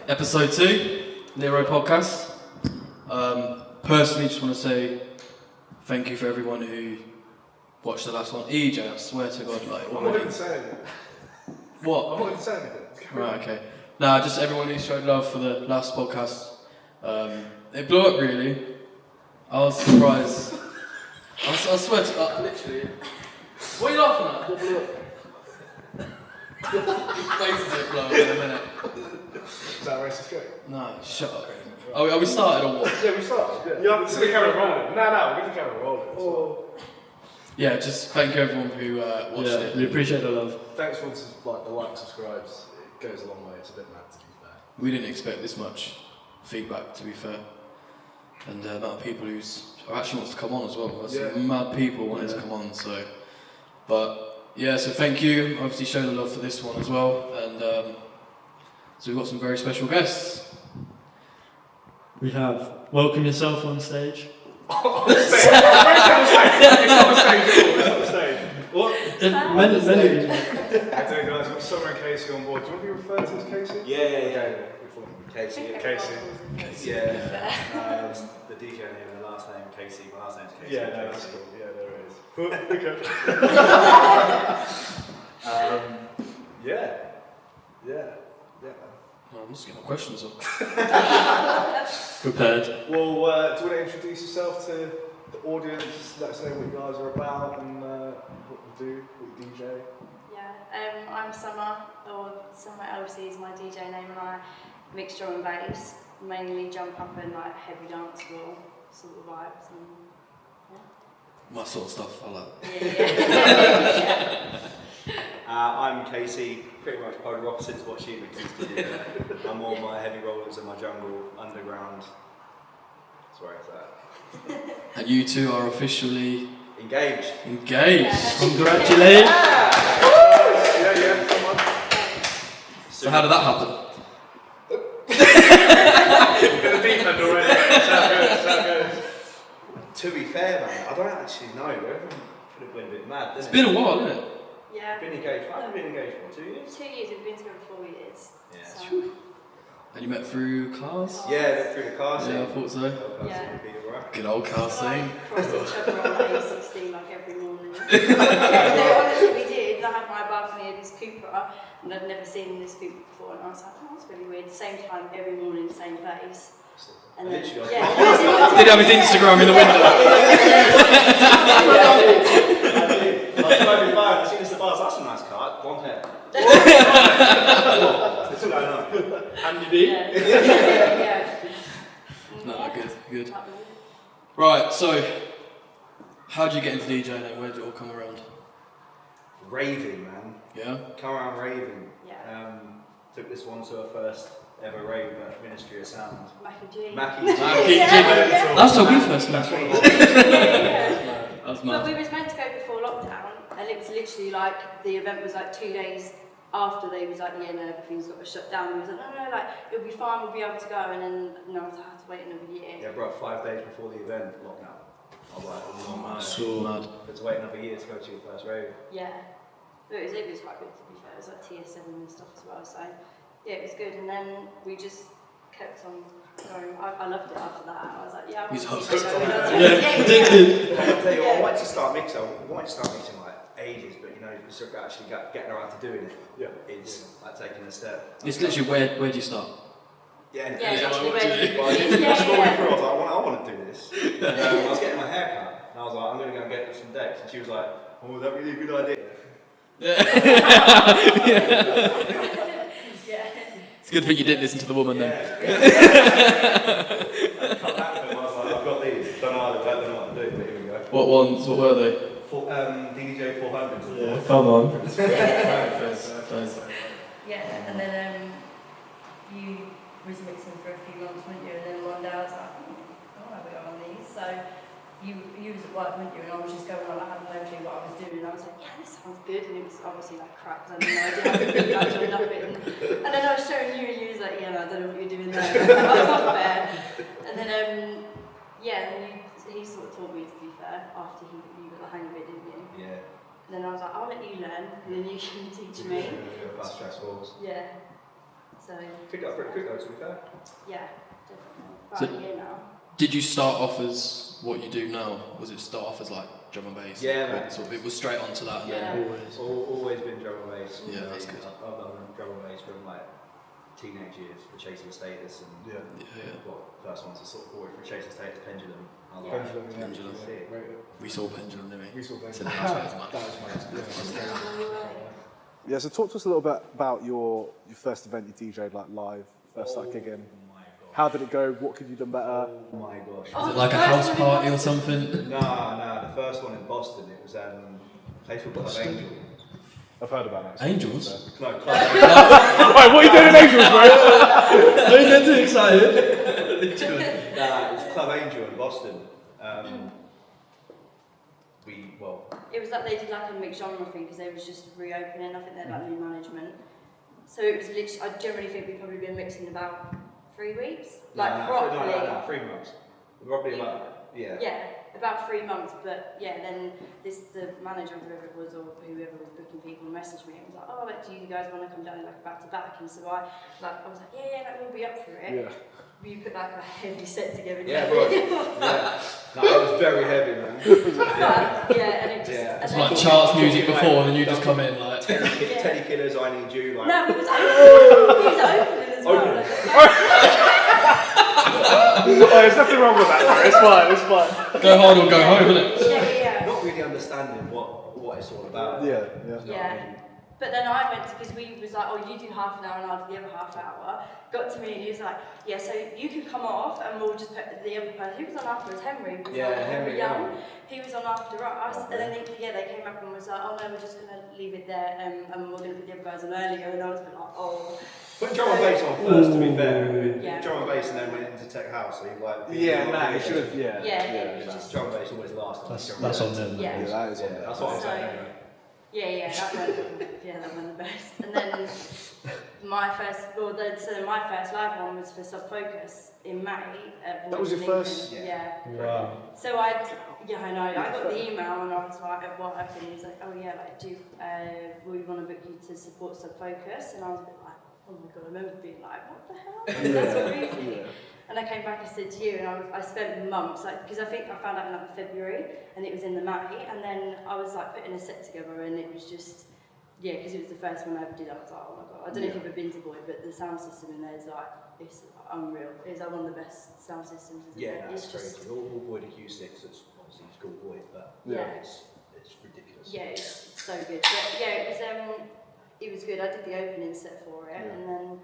Episode 2, Nearo podcast. Personally, just want to say thank you for everyone who watched the last one. EJ, I swear to God, like... I'm not even saying it. What? I'm not even saying anything. Right, okay. Nah, just everyone who showed love for the last podcast. It blew up, really. I was surprised. I swear to literally. What are you laughing at? What blew up? Your face is it blow up in a minute. Is that a racist joke? No, shut up. Are we started or what? Yeah, we started. Yeah, it's the camera rolling. No, we're going to camera rolling. Oh. Yeah, just thank you everyone who watched it. We appreciate the love. Thanks for the like, subscribes. It goes a long way. It's a bit mad to be fair. We didn't expect this much feedback, to be fair. And the amount of people who actually wants to come on as well. There's some mad people wanting to come on, so. But yeah, so thank you. Obviously show the love for this one as well. And so we've got some very special guests. We have welcome yourself on stage. On stage? It's not the stage. What? Many of these. I don't know, guys. We've got Summer and Kcee on board. Do you want to be referred to as Kcee? Yeah. Kcee. Kcee. Yeah. The DJ name and the last name Kcee. My last name's Kcee. Yeah, no, that's cool. Yeah, there it is. Yeah. Oh, I'm just getting my questions up. Prepared. Well, do you want to introduce yourself to the audience? Just let us know what you guys are about and what you do, what you DJ. Yeah, I'm Summer, or Summerlc is my DJ name, and I mix drum and bass, mainly jump up and like heavy dance floor sort of vibes. And, My sort of stuff, I like. Yeah. I'm Kcee, pretty much polar opposite to what she mixes to. I'm all my heavy rollers and my jungle, underground. That's where it's at. And you two are officially Engaged. engaged. Congratulations. Yeah, come on. So how did that happen? Got the deep end already. Sound good. To be fair, man, I don't actually know. Everyone could have been a bit mad, didn't It's it? been a while, isn't it? Yeah. Been engaged. I've been engaged for 2 years. 2 years, we've been together 4 years. Yeah. So, And you met through class? Yeah, through the car scene. Yeah, I thought so. Yeah. Good old car scene. cross each other on A16 like every morning. Honestly, we did. I had my balcony of this Cooper, and I'd never seen this Cooper before, and I was like, oh, that's really weird. Same time, every morning, same place. And then, Literally, Did have his Instagram in the window. I drove by, I seen this bars. That's a nice car. Blonde hair. What's going on? Andy B. Yeah. No, good. Right, so how did you get into DJing and where did it all come around? Raving, man. Yeah? Come around raving. Yeah. Took this one to our first ever rave at Ministry of Sound. Mackie G. Mackie G. That's how we first met. Yeah. That's But mad. we was meant to go before lockdown, and it was literally like the event was like 2 days after they was like, yeah, no, everything's got to shut down. We was like, no, like it'll be fine, we'll be able to go, and then I had to wait another year. Yeah, bro, 5 days before the event, lockdown. I was like, oh man. So mad. But to wait another year to go to your first rave. Yeah, but it was quite good to be fair. It was like TS7 and stuff as well, so yeah, it was good. And then we just kept on going. I loved it after that. I was like, yeah, I want He's to hooked. keep going. Yeah, addicted. I'll tell you, Yeah. I wanted to start mixing like ages, but you know, sort of actually getting around to doing it. Yeah. It's like taking a step. It's literally where do you start? Yeah, Yeah, Yeah, literally what to where do. you- Well, I was yeah, scrolling yeah. through, I was like, I want to do this. I was getting my hair cut, and I was like, I'm going to go and get some decks. And she was like, oh, that really a good idea. Yeah. It's a good thing you didn't listen to the woman then. I come back to them, I was like, I've got these. Don't know what to do, but here we go. What ones? What were they? DJ 400. Yeah, come on. Yeah, and then you was mixing for a few months, weren't you? And then one day I was like, I want to go on these. So you was at work, weren't you? And I was just going on, I had no clue what I was doing. And I was like, yeah, this sounds good. And it was obviously like crap, because I didn't know how to do it, actually nothing. And then I was showing you, and you was like, yeah, no, I don't know what you're doing there. Not fair. And then, yeah, and then he sort of taught me, to be fair, after you got the hang of it, didn't you? Yeah. And then I was like, I'll let you learn, and then you can teach me. Fast track balls. Yeah. So Picked up pretty quick though, to be fair. yeah, definitely. About So- a year now. Did you start off as what you do now? Was it start off as like drum and bass? Yeah, man. So it was straight onto that and Yeah. then Always been drum and bass. Yeah, that's good. I've done drum and bass from like teenage years for Chasing Status and yeah. first one to sort of bought it for Chasing Status, Pendulum. I was Yeah. like, Pendulum, yeah. Pendulum. sick. We saw Pendulum, didn't we? We saw Pendulum. So that's why it's much. That was mad. Yeah. Yeah, so talk to us a little bit about your first event you DJ'd like live, first like gigging. My gosh. How did it go? What could you done better? Oh my gosh. Oh, Was it like a house party or something? Nah, the first one in Boston, it was a place called Club Angel. I've heard about that. Angels? No, Club Wait, what are you doing in Angels, bro? Don't get too excited. Nah, it's Club Angel in Boston. It was like they did like a mixed genre thing because they was just reopening. I think they had like new management. So it was literally, I generally think we've probably been mixing about 3 weeks. Like properly. No, 3 months. Probably about, yeah. Yeah, about 3 months, but yeah, then the manager or whoever it was, or whoever was booking people, messaged me and was like, oh, like, do you guys want to come down like back to back? And so I was like, yeah, like, we'll be up for it. Yeah. You put like a heavy set together. Yeah, bro. Yeah. No, it was very heavy, man. Yeah, and it just... Yeah. It's and like then- charts music before and then you just come in like... Teddy Killers, I Need You. Like, No, he was opening as well. Opening. Oh, there's nothing wrong with that, bro. It's fine. Go hard or go home, isn't it? Yeah. not really understanding what it's all about. Yeah. You know what I Yeah. mean? But then I went to, because we was like, oh, you do half an hour and I'll do the other half hour. Got to me and he was like, yeah, so you can come off and we'll just put the other person. Who was on after us? Henry. Was Yeah, on, Henry Young. Young. He was on after us. Okay. And then they came up and was like, oh no, we're just going to leave it there and we're going to put the other guys on earlier. And I was like, oh. Put drum and bass on first, to be fair. Yeah. Drum and bass and then went into Tech House. So you like. Yeah, nah, it should have, yeah. Yeah, it was just... Drum and bass always last. That's on them. Yeah. Yeah, that is on Yeah, there. that's what I'm So- saying. Anyway. Yeah, that went the best. And then my first live one was for Sub Focus in May. That was your first? Yeah. Wow. So I know. I got the email and I was like, at work, and he was like, oh yeah, like, we want to book you to support Sub Focus, and I was a bit like, oh my god, I remember being like, what the hell? That's crazy. And I came back and said to you, and I spent months, like, because I think I found out in like February, and it was in the May, and then I was like putting a set together, and it was just, yeah, because it was the first one I ever did. I was like, oh my god, I don't know if you've ever been to Void, but the sound system in there is like, it's unreal. It's like one of the best sound systems. Isn't it? Yeah, It's that's just, crazy. All Void acoustics, it's obviously it's called Void, but yeah. it's ridiculous. Yeah, it's so good. But yeah, it was good. I did the opening set for it, and then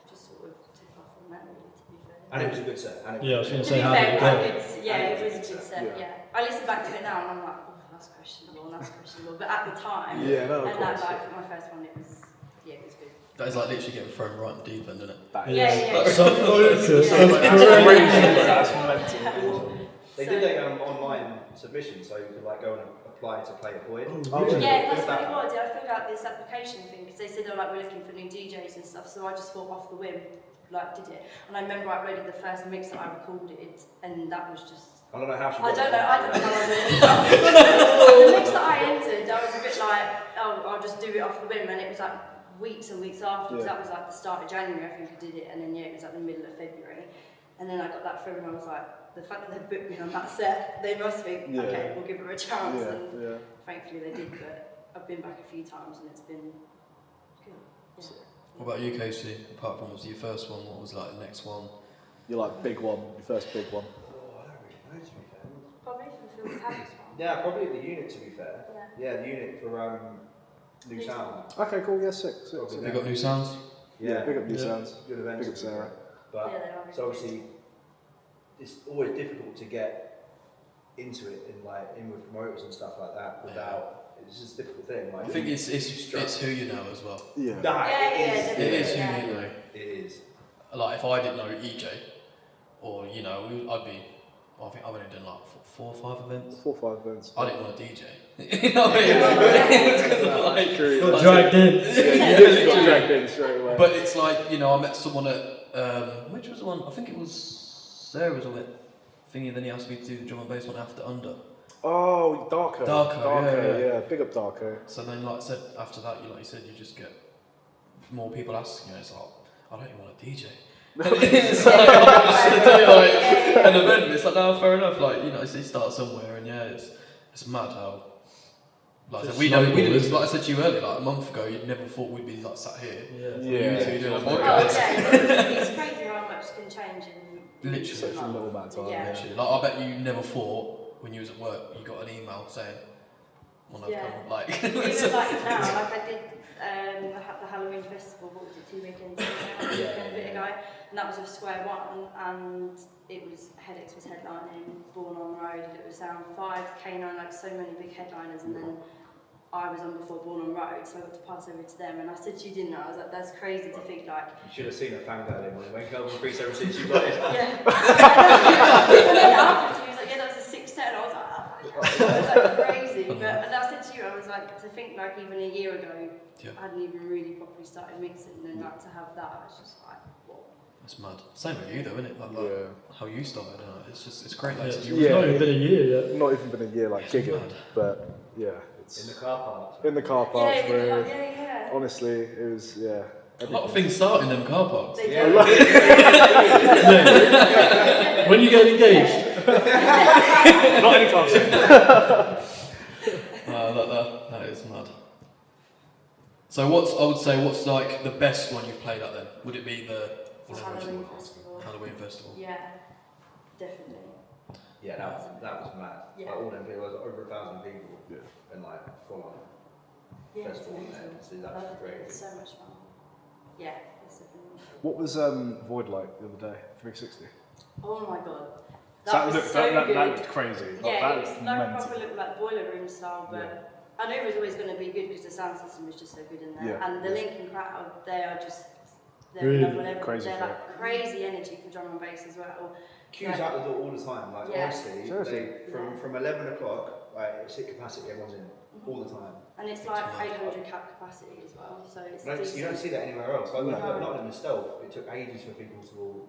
just sort of took off from that really, to be fair. And it was a good set. Yeah, I was going To to be say, how fair, did it it was go? a good, it was a good set. Yeah. I listen back to it now and I'm like, oh, that's questionable. But at the time, Yeah, no, of and that course. like for my first one, it was good. That is like literally getting thrown right in the deep end, isn't it? That Yeah, is. Sub Focus. Yeah. That's crazy. That's mental. They did a online submission, so you could like go and apply to play at Void. Oh, Yeah, that's what it was. I filled out this application thing because they said, oh, like, we're looking for new DJs and stuff. So I just thought off the whim, like, did it. And I remember I uploaded the first mix that I recorded, and that was just. I don't know how she I got don't it. know how the mix that I entered, I was a bit like, oh, I'll just do it off the whim, and it was like weeks and weeks after. Yeah. That was like the start of January, I think I did it, and then it was like the middle of February, and then I got that through, and I was like, the fact that they booked me on that set, they must think, okay, we'll give her a chance, and thankfully they did. But I've been back a few times, and it's been good. Yeah. What about you, Kcee? Apart from was your first one, what was like the next one? You're like big one, your first big one. Oh, I don't really know, to be fair. Probably from Phil Habits one. Yeah, probably the unit, to be fair. Yeah. Yeah, the unit for New Sound. Okay, cool, yeah, sick. They got new sounds? Yeah, big up New Yeah. Sounds. Good events. Big up Sarah. But Yeah, they are. so obviously, it's always difficult to get into it in with promoters and stuff like that without. It's just a difficult thing. Like, I think it's who you know as well. Yeah. Nah, Yeah, it It is is. Yeah. who you know. It is. Like if I didn't know EJ, or you know, I'd be. I think I've only done like 4 or 5 events. 4 or 5 events. I didn't want to DJ. You know what I mean? It's 'cause of, like, True. Got dragged in. Yeah, you literally got dragged in straight away. But it's like, you know, I met someone at which was the one? I think it was Sarah was on it thingy, and then he asked me to do the drum and bass one after Under. Oh, Darko. Darko, yeah. Big up Darko. So then, like I said, after that, you like you said, you just get more people asking you. It's like I don't even want to DJ. It's like, I'm just to do like an event. It's like, no, fair enough. Like, you know, you start somewhere, and yeah, it's mad how. Like I said, we didn't. Like I said to you earlier, like a month ago, you never thought we'd be like sat here. Yeah. You two doing a Oh, podcast. yeah, it's crazy how much can change in Literally. Such a little amount of time. Yeah. Literally. Like I bet you never thought when you was at work, you got an email saying, "When I've come," like. Even like now, like I did the Halloween festival, what was it, 2 weekends ago, a bit ago, and that was with Square One, and it was Headaches was headlining, Born on Road, it was Sound 5, K9, like so many big headliners, and then I was on before Born on Road, so I got to pass over to them, and I said to you, didn't I? I was like, that's crazy to think like. You should have seen a fangirl in when Kelvin 376 you got it. Yeah. And then afterwards he was like, yeah, that was a 6 set, and I was like, oh my god, it was like crazy. But and I said to you, I was like, to think like even a year ago, I hadn't even really properly started mixing, and like to have that, I was just like, whoa. It's mad. Same with you though, isn't it? Like how you started. It's great. Like, It's not even been a year yet. Not even been a year like gigging, but yeah. It's In the car park. in the car parks, Yeah. honestly, it was, a lot of things start in them car parks. They Yeah. do. When you get engaged. Not anytime soon. That is mad. So what's like the best one you've played at then? Would it be the Halloween festival. Halloween festival? Yeah, definitely. Yeah, that was mad. Yeah. Like all them people, there was over 1,000 people. Yeah. And like full on. Yeah, Festival, it's amazing. so that's Loved it. great. It's so much fun. Yeah, it's definitely. What was Void like the other day? 360. Oh my god. That was looked, so that good. looked crazy. Yeah, that it was was like mental. proper look like boiler room style, but I knew it was always going to be good because the sound system was just so good in there. Yeah. And the Lincoln crowd, they are just Really? another level. Crazy They're for like crazy energy for drum and bass as well. Queues out the door all the time. Like Yeah. honestly, Seriously? from 11 o'clock, like it's at capacity, everyone's in all the time. And it's like 800 cap capacity as well, so it's You don't see that anywhere else. Like No. a lot of them stealth. It took ages for people to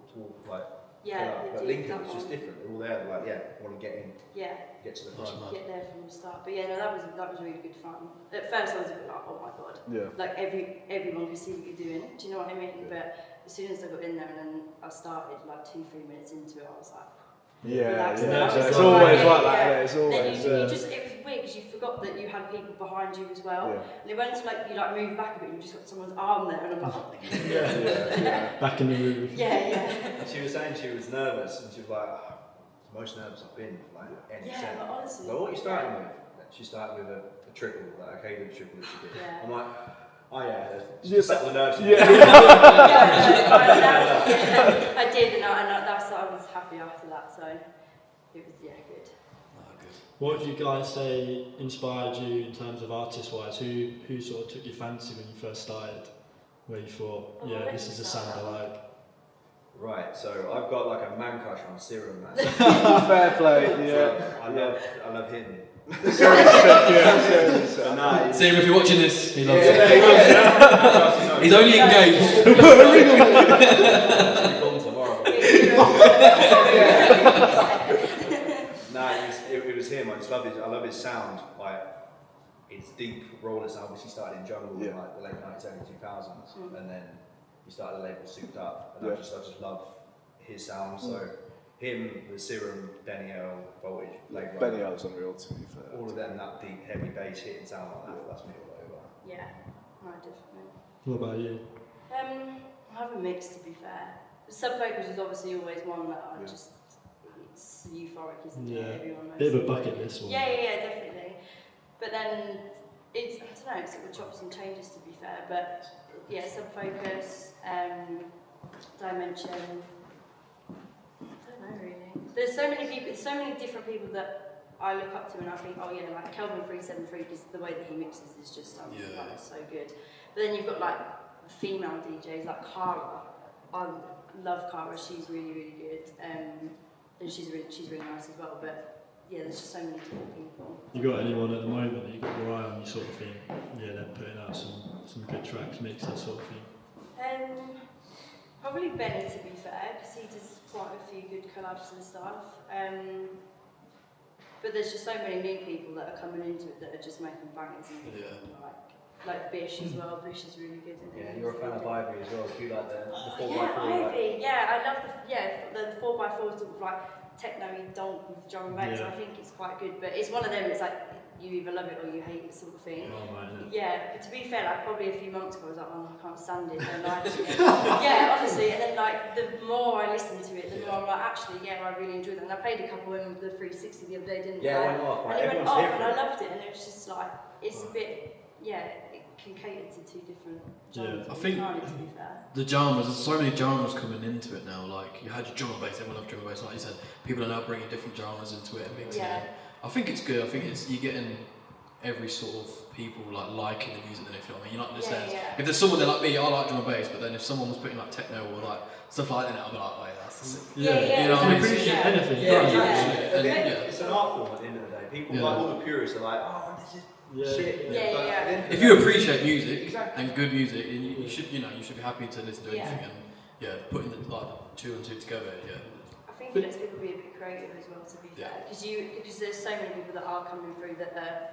like. yeah, fill up. But they do Lincoln, that it's just one. different. They're all there. They're like, want to get in, Yeah, get to the That's front. mad. get there from the start. But yeah, no, that was really good fun. At first I was a bit like, oh my god. Yeah. Like everyone can see what you're doing. Do you know what I mean? But as soon as I got in there and then I started like 2-3 minutes into it, I was like, relaxed. It's always like that. Yeah. It's Then always. you just, it was weird because you forgot that you had people behind you as well. Yeah. And it went to like, you like move back a bit and you just got someone's arm there and I'm like, oh my god. Yeah. Back in the room. Yeah. And she was saying she was nervous, and she was like, it's the most nervous I've been for like any Yeah, set. but honestly. Like, what are you starting with? She started with a triple, like a cadence triple that she did. Yeah. I'm like, oh yeah, Yes. settle the nerves. Yeah. I did, and I was happy after that, so it was, good. Good. What would you guys say inspired you in terms of artist-wise? Who sort of took your fancy when you first started? Where you thought, this is the sound I like? Right, so I've got like a man crush on Serum, man. Fair play. Yeah. I love him. Yeah. Nah, See him if you're watching this. He loves Yeah. it. He's only engaged. He's gone tomorrow. Nah, it was him. I love his sound. Like, it's deep roller sound. Obviously started in jungle in like the late 90s, early 2000s, and then he started the label Souped Up, and I just love his sound. So him, the Serum, Nearo, Voltage, Blade Runner, Benny L's unreal to be fair. all of them, that deep, heavy bass hitting sound like that. That's me all over. Yeah, no, definitely. What about you? I have a mix, to be fair. Sub Focus is obviously always one that I just, it's euphoric, isn't it? Everyone knows Bit of a it. bucket list one. Yeah, definitely. But then, it's, I don't know, it sort of chops and changes, to be fair. But yeah, Sub Focus, Dimension, I don't know really. There's so many people, so many different people that I look up to and I think, oh yeah, like Kelvin 373, because the way that he mixes is just like, so good. But then you've got like female DJs like Cara. I love Cara. She's really, really good, and she's really nice as well. But yeah, there's just so many different people. You got anyone at the moment that you got your eye on? You sort of think, they're putting out some good tracks, mixes, sort of thing. Probably Benny, to be fair, because he does quite a few good collabs and stuff. But there's just so many new people that are coming into it that are just making bangers and like like Bish as well. Bish is really good. Yeah, you're a fan of Ivy as well. Do you like the 4x4? Yeah, Ivy. Yeah, I love the 4x4 sort of like techno-y donk with drum and bass. I think it's quite good, but it's one of them. It's like you either love it or you hate it, sort of thing. Oh, man, yeah. But to be fair, like probably a few months ago, I was like, oh, I can't stand it. And like, yeah, honestly. And then like the more I listen to it, the more I'm like, actually, yeah, I really enjoyed it. And I played a couple of the 360 the other day, didn't I? Yeah, it went off. And it went off, and I loved it. And it was just like, it's a bit, it can cater to two different genres. I think to be fair. the genres, there's so many genres coming into it now. Like you had your drum and bass, everyone loved drum and bass. Like you said, people are now bringing different genres into it and mixing it. I think it's good. I think you're getting every sort of people like liking the music. Then if you know what I mean, you're not just there. If there's someone there like me, I like drum and bass, but then if someone was putting like techno or like stuff like that, I'd be like, oh yeah, that's sick. You know, I appreciate anything. It's an art form at the end of the day. People like all the purists are like, oh, this is shit. If you appreciate music and good music, you should be happy to listen to anything and putting the like two and two together. I think it lets people be a bit creative as well, to be fair, because there's so many people that are coming through that are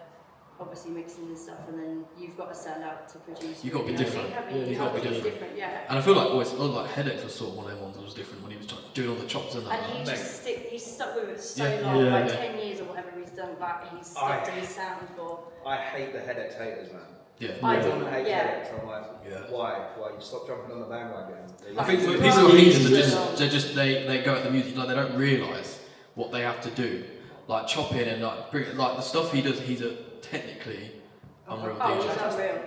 obviously mixing and stuff, and then you've got to stand out to produce. You've got to be different. You've got to be different. And I feel like like Headaches was sort of one of them ones that was different when he was doing all the chops and that. And he's stuck with it so long, like 10 years or whatever he's done. Like he's stuck to his sound for. I hate the Headaches haters, man. I do. Hate Headaches. I'm like, why? You stop jumping on the bandwagon. I think people who are haters they go at the music like they don't realise what they have to do, like chop in and like bring like the stuff he does. He's a technically unreal DJ. He's unreal.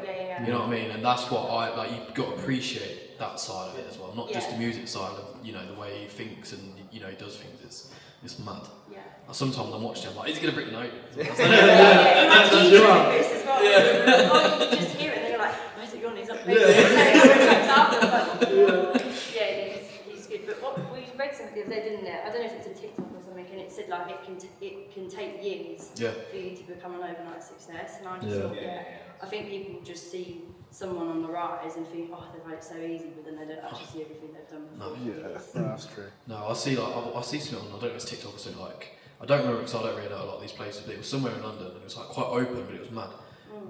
You know what I mean? And that's what I like. You've got to appreciate that side of it as well, not just the music side of the way he thinks and he does things. It's mad. Sometimes I'm watching him like, is he gonna break the note? That's you just hear it and you're like, where's it gone? He's not playing. He's good. But what we read something the other day, didn't it? I don't know if it's a TikTok or something, and it said like it can take years for you to become an overnight success. And I just thought, I think people just see someone on the rise and think, oh, they've had it so easy, but then they don't actually see everything they've done before. That's true. No, I see something on, I don't know if it's TikTok or something like, I don't remember because I don't really know a lot of these places, but it was somewhere in London and it was like quite open, but it was mad.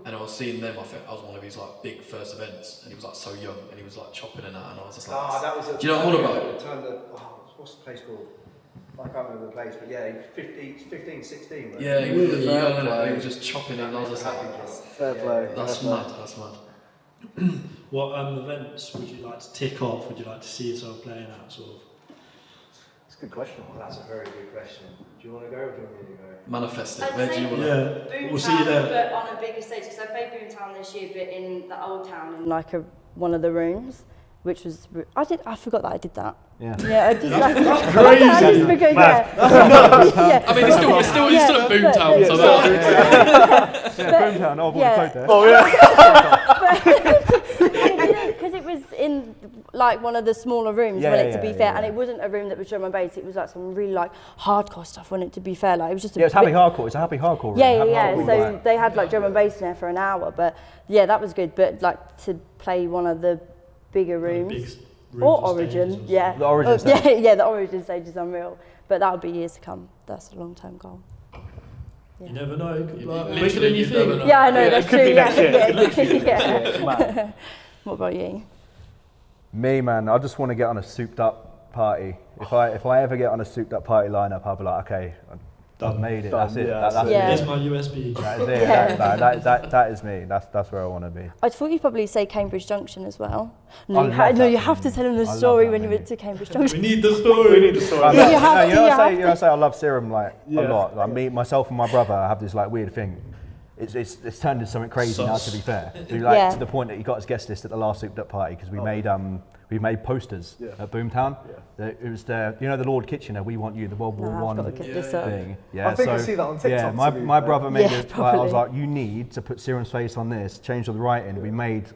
And I was seeing them, I think I was one of his like big first events, and he was like so young, and he was like chopping and that, and I was just like, that was do you know what I'm on about? What's the place called? I can't remember the place, but yeah, 15, 16. Right? Yeah, he was young and he was just chopping and I was just like, fair play. That's mad. What events would you like to tick off? Would you like to see yourself playing at, sort of? It's a good question. Well, that's a very good question. Do you want to go or do you want me to go? Manifest it. I'd Where do you want to Boomtown, we'll see you there. But on a bigger stage, because I played Boomtown this year, but in the old town, in like one of the rooms, which was I forgot that I did that. Yeah, I did that. That's crazy. I just forgot, I mean, it's still at Boomtown. Boomtown. I've already played there. Oh yeah. Because it was in like one of the smaller rooms, to be fair, and it wasn't a room that was drum and bass. It was like some really like hardcore stuff. Wasn't it, to be fair? Like it was just. It's happy hardcore. It's a happy hardcore room. Yeah. So they had like drum and bass in there for an hour, but that was good. But like to play one of the bigger rooms or Origin, The Origin stage. the Origin stage is unreal. But that would be years to come. That's a long-term goal. You never know. It could be like Literally, bigger than you you never think. know. Yeah, I know, Yeah, that's it could true. be next Yeah. What about you? Me, man, I just want to get on a souped up party. If I ever get on a souped up party lineup, I'll be like, okay, I've made it. That's it. Yeah, That's Yeah. Here's my USB. That is it. That is me. That's where I want to be. I thought you'd probably say Cambridge Junction as well. I love You that have to tell them the I love story that when you venue. went to Cambridge We Junction. need the story. We need the story. I say I love Serum a Yeah. lot. Like myself and my brother have this like weird thing. It's turned into something crazy now. To be fair, to the point that he got his guest list at the last souped up party because we made posters at Boomtown. Yeah. It was the Lord Kitchener. We want you, the World War I've got to I get this up. thing. Yeah, I think I see that on TikTok. Yeah, my brother made it. I probably. was like, you need to put Serum's face on this. Change all the writing. We made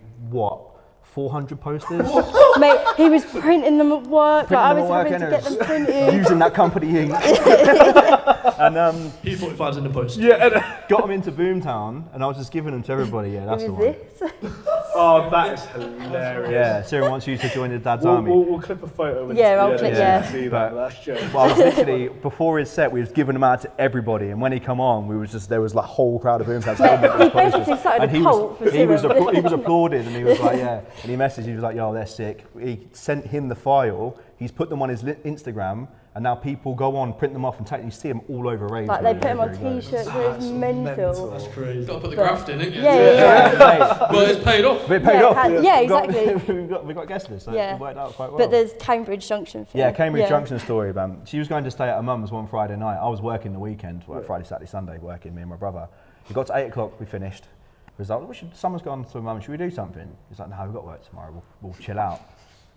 400 posters. Mate, he was printing them at work. I was having to get them printed. Using that company ink. And P45's in the post. Yeah, got them into Boomtown, and I was just giving them to everybody. Yeah, that's the one. Oh, that is hilarious. Yeah, Sarah wants you to join the Dad's We'll, Army. we'll clip a photo. I'll clip, See that. That's true. Well, I was literally, before his set, we was giving them out to everybody, and when he come on, there was like a whole crowd of Boomtown. He basically started a cult for he was Sarah. applauded, and he was like, yeah. And he messaged, he was like, yo, they're sick. He sent him the file. He's put them on his Instagram, and now people go on, print them off, and you see them all over raves. Like they put them on t-shirts, it's mental. That's crazy. You've got to put the graft in, ain't you? Yeah. Well, it's paid off. It paid off. Yeah, exactly. we got guest list, so Yeah. it worked out quite well. But there's Cambridge Junction thing. Yeah, Cambridge Junction story, man. She was going to stay at her mum's one Friday night. I was working the weekend, Friday, Saturday, Sunday, working, me and my brother. It got to 8 o'clock, we finished. He was like, someone's gone to mum, should we do something? He's like, no, we've got work tomorrow, we'll chill out.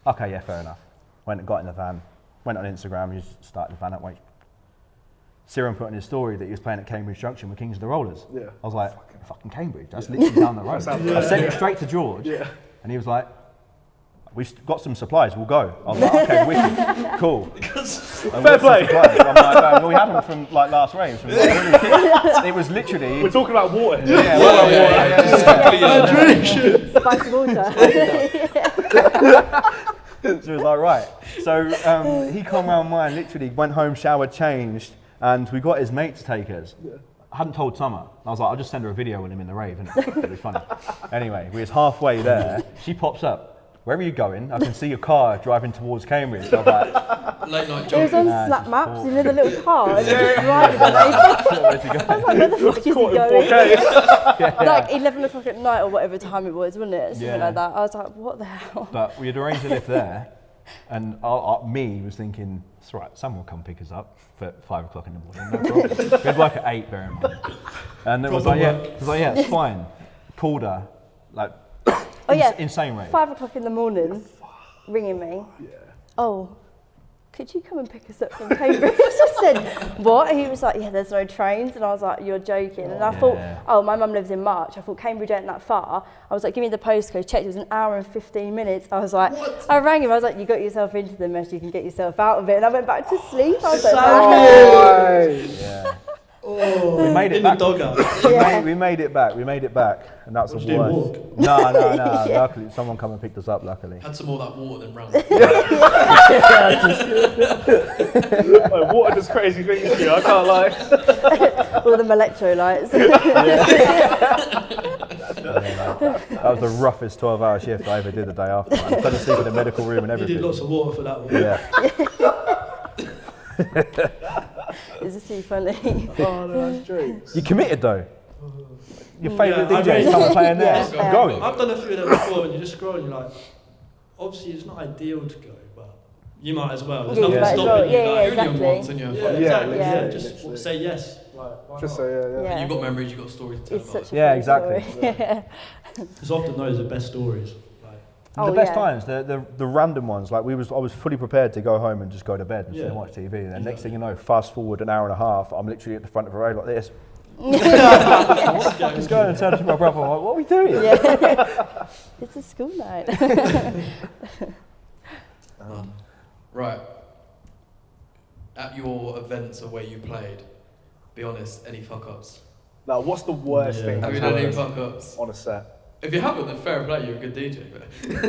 Okay, yeah, fair enough. Went and got in the van, went on Instagram, he just started the van up, wait. Siren put in his story that he was playing at Cambridge Junction with Kings of the Rollers. Yeah. I was like, fucking Cambridge, that's literally down the road. I sent it straight to George, and he was like, we've got some supplies, we'll go. I was like, okay, wicked, cool. Fair play. I'm like, well, we had them from like last raves. It was literally. We're talking about water. Spicy water. So it was like, right. So he come round mine, literally went home, showered, changed, and we got his mate to take us. I hadn't told Summer. I was like, I'll just send her a video with him in the rave, and it'll be funny. Anyway, we was halfway there. She pops up. Where are you going? I can see your car driving towards Cambridge. So I was like, late night It was jogging. on Snap Maps, you know, the little car, and just driving the lane. I was like, where the fuck is he going? Like 11 o'clock at night or whatever time it was, wasn't it? Something like that. I was like, what the hell? But we had arranged to live there, and me was thinking, it's right, someone will come pick us up for 5 o'clock in the morning, no problem. We had work at 8, bear in mind. And it was like, yeah, it's fine. Called her, like, insane rate. 5 o'clock in the morning, ringing me. Oh, could you come and pick us up from Cambridge? I said, what? He was like, yeah, there's no trains. And I was like, you're joking. And I thought, oh, my mum lives in March. I thought Cambridge ain't that far. I was like, give me the postcode. Checked, it was an hour and 15 minutes. I was like, I rang him. I was like, you got yourself into the mess, you can get yourself out of it. And I went back to sleep. I was like, we made it back. We made it back, and that's the worst. No. Luckily, someone come and picked us up. Luckily, Had some more of that water than rum. Water does crazy things to you. I can't lie. all them electrolytes. That was the roughest 12-hour shift I ever did the day after. I fell asleep in the medical room and everything. You did lots of water for that one. Yeah. It's just too funny. Oh, no, that's jokes. You committed though. Your favourite DJ come and playing there. Yeah. Go. I've done a few of them before, and you just scroll and you're like, obviously it's not ideal to go, but you might as well. There's nothing stopping you. Yeah, You're only on exactly. once, and you're Exactly. Yeah. Just say yes. Just say And you've got memories, you've got stories to tell It's about such a Yeah, funny exactly. story. Because often those are the best stories. The best times, the random ones. Like I was fully prepared to go home and just go to bed and sit and watch TV. And then next thing you know, fast forward an hour and a half, I'm literally at the front of a road like this. What the fuck is going on? Turn to my brother, I'm like, what are we doing? Yeah. It's a school night. Right. At your events or where you played, be honest, any fuck ups? Now, what's the worst thing Have you that's done any happened fuck ups? on a set? If you haven't, then fair play, you're a good DJ.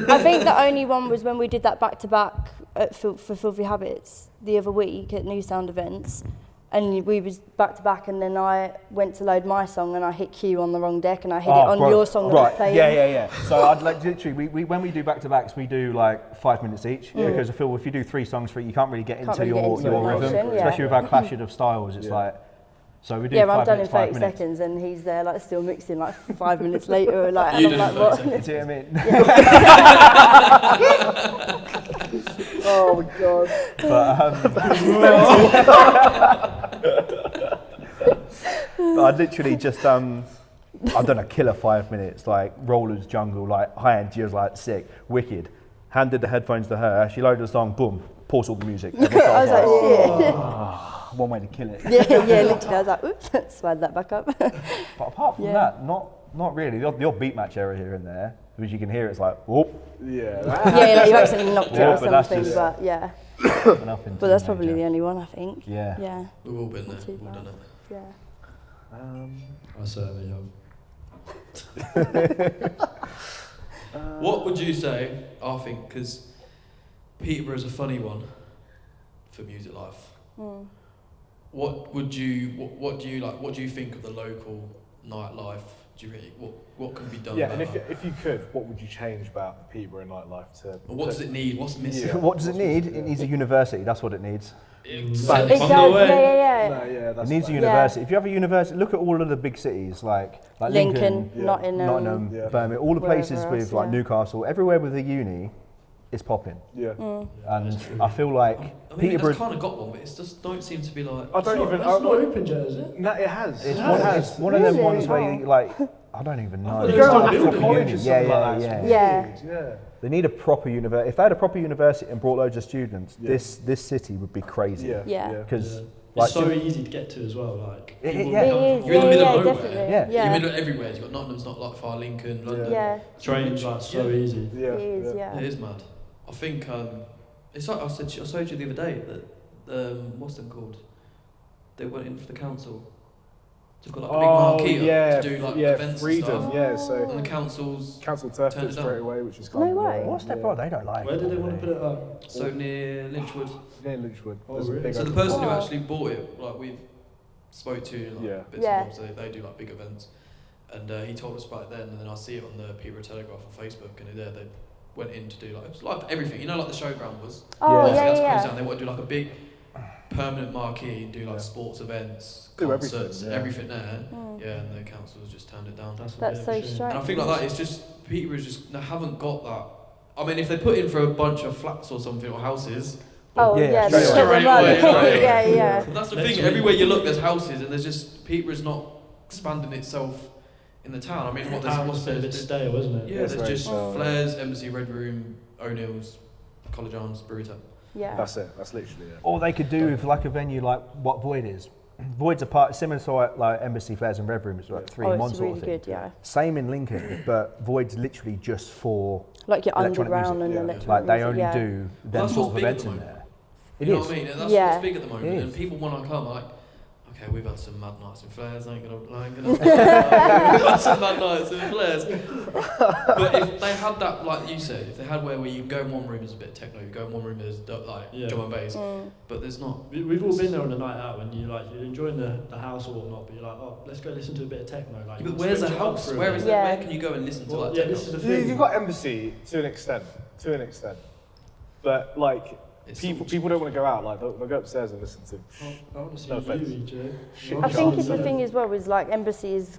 I think the only one was when we did that back-to-back for Filthy Habits the other week at New Sound events. And we was back-to-back, and then I went to load my song and I hit Kcee on the wrong deck and I hit it on your song that was playing. Yeah. So I'd like literally, we when we do back-to-backs, we do like 5 minutes each. Because I feel if you do 3 songs for it, you can't really get into your rhythm. Especially with our clashing of styles, it's like, so we do 5 minutes, I'm done in 30 minutes. seconds and he's there like still mixing like 5 minutes later. Like, You and I'm did like, it in 30 what? Do you know what I mean? Oh my god. But I literally just I've done a killer 5 minutes, like Rollers, Jungle, like high end. She was like sick, wicked. Handed the headphones to her. She loaded the song. Boom. Pause all the music. I was like, shit. One way to kill it. Yeah, literally. I was like, oops, slide that back up. But apart from that, not really. The odd beat match error here and there. which you can hear. It's like whoop. Yeah. Yeah, like you accidentally knocked it Yeah, or but that's something, just- but yeah. Nothing. But that's probably the only one, I think. Yeah. Yeah. We've all been there. Not too We've all done bad. it. Yeah. I certainly have. What would you say? I think because Peterborough's a funny one for music life. What would you? What do you like? What do you think of the local nightlife? Do you really? What can be done? Yeah, about and that? if you could, what would you change about the Peterborough nightlife to? Or what does it need? What's missing? Yeah. What does it need? It needs a university. That's what it needs. Exactly. It On does, the way. yeah. No, yeah, that's It needs a fair. university. If you have a university, look at all of the big cities like Lincoln, Lincoln, Nottingham. Yeah. Birmingham, all the Wherever places else, with like yeah. Newcastle, everywhere with a uni is popping. Yeah. And I feel like I mean, it's Peterborough. kind of got one, but it just don't seem to be like. I don't even. It's not open yet, is it? No, it has. It's It one of them Really? ones where Oh. you like. I don't even know. thought You it go was on like African building college or uni. something Yeah, like yeah, that. yeah. It's weird, yeah. They need a proper university. If they had a proper university and brought loads of students, Yeah. this city would be crazy. Yeah. Yeah. Because It's so easy to get to as well. Like people yeah. It come is, from- You're in the middle yeah, of nowhere. definitely. Yeah. You're in the middle of everywhere. You've got Nottingham's not like far, Lincoln, London. Yeah, trains like so easy. Yeah. it is, yeah. It is mad. I think it's like I showed you the other day that what's them called? They went in for the council. They've got like a big marquee up to do like events freedom. and stuff. Yeah, so And the council's council turfed Turned it it straight down. away, which is No kind of way. what's their problem? They don't like Where it. did they do want to put it up? so near Lynchwood. near Lynchwood. Oh, There's a really? big So the open person who Oh. actually bought it, like we've spoke to, like, Yeah. bits Yeah. and bobs, they do like big events, and he told us about it then, and then I see it on the Peterborough Telegraph on Facebook, and they went in to do like it was like everything, you know, like the showground was. Oh, Obviously yeah, that's yeah. closed down. They want to do like a big permanent marquee and do like Yeah. sports events, Do concerts, everything, yeah. everything there. Yeah, and the council's just turned it down. That's, a That's bit so of a shame. strange. And I think like that, it's just Peterborough's just they haven't got that. I mean, if they put in for a bunch of flats or something or houses. Oh, Yeah, yeah, straight that's away. what I'm like. Straight away. Yeah, yeah. That's the Next thing. week. Everywhere you look, there's houses, and there's just Peterborough's not expanding itself in the town. I mean, what there's It's a bit stale, isn't it? yeah, That's there's right. just Flares, Embassy, Red Room, O'Neill's, College Arms, Burrito. Yeah. That's it. That's literally it. Or they could do with like a venue like what Void is. Void's a part similar to like Embassy, Flares and Red Room. It's like three Oh, in one it's sort really of thing. good, yeah. Same in Lincoln, but Void's literally just for Like your electronic underground music, and yeah. electronic like they music, only yeah. do them That's sort what's of big at events the in moment. there. You It know is. what I mean? That's Yeah. what's big at the moment, It and is. people want to come like. Okay, we've had some mad nights in Flares. I ain't gonna. We've had some mad nights in Flares. But if they had that, like you said, if they had where you can go in one room, there's a bit of techno. You go in one room, there's like Yeah. drum and bass. Mm. But there's not. We've all been there on a night out when you're enjoying the house or whatnot, but you're like, oh, let's go listen to a bit of techno. Like, But where's the house? Where is it? Yeah. Where can you go and listen to Well, like yeah, techno? this is the thing. You've got Embassy to an extent, but like It's people don't want to go out. Like they'll go upstairs and listen to. I want to see No offense. you, EJ. Shit I think it's the thing as well is like Embassy's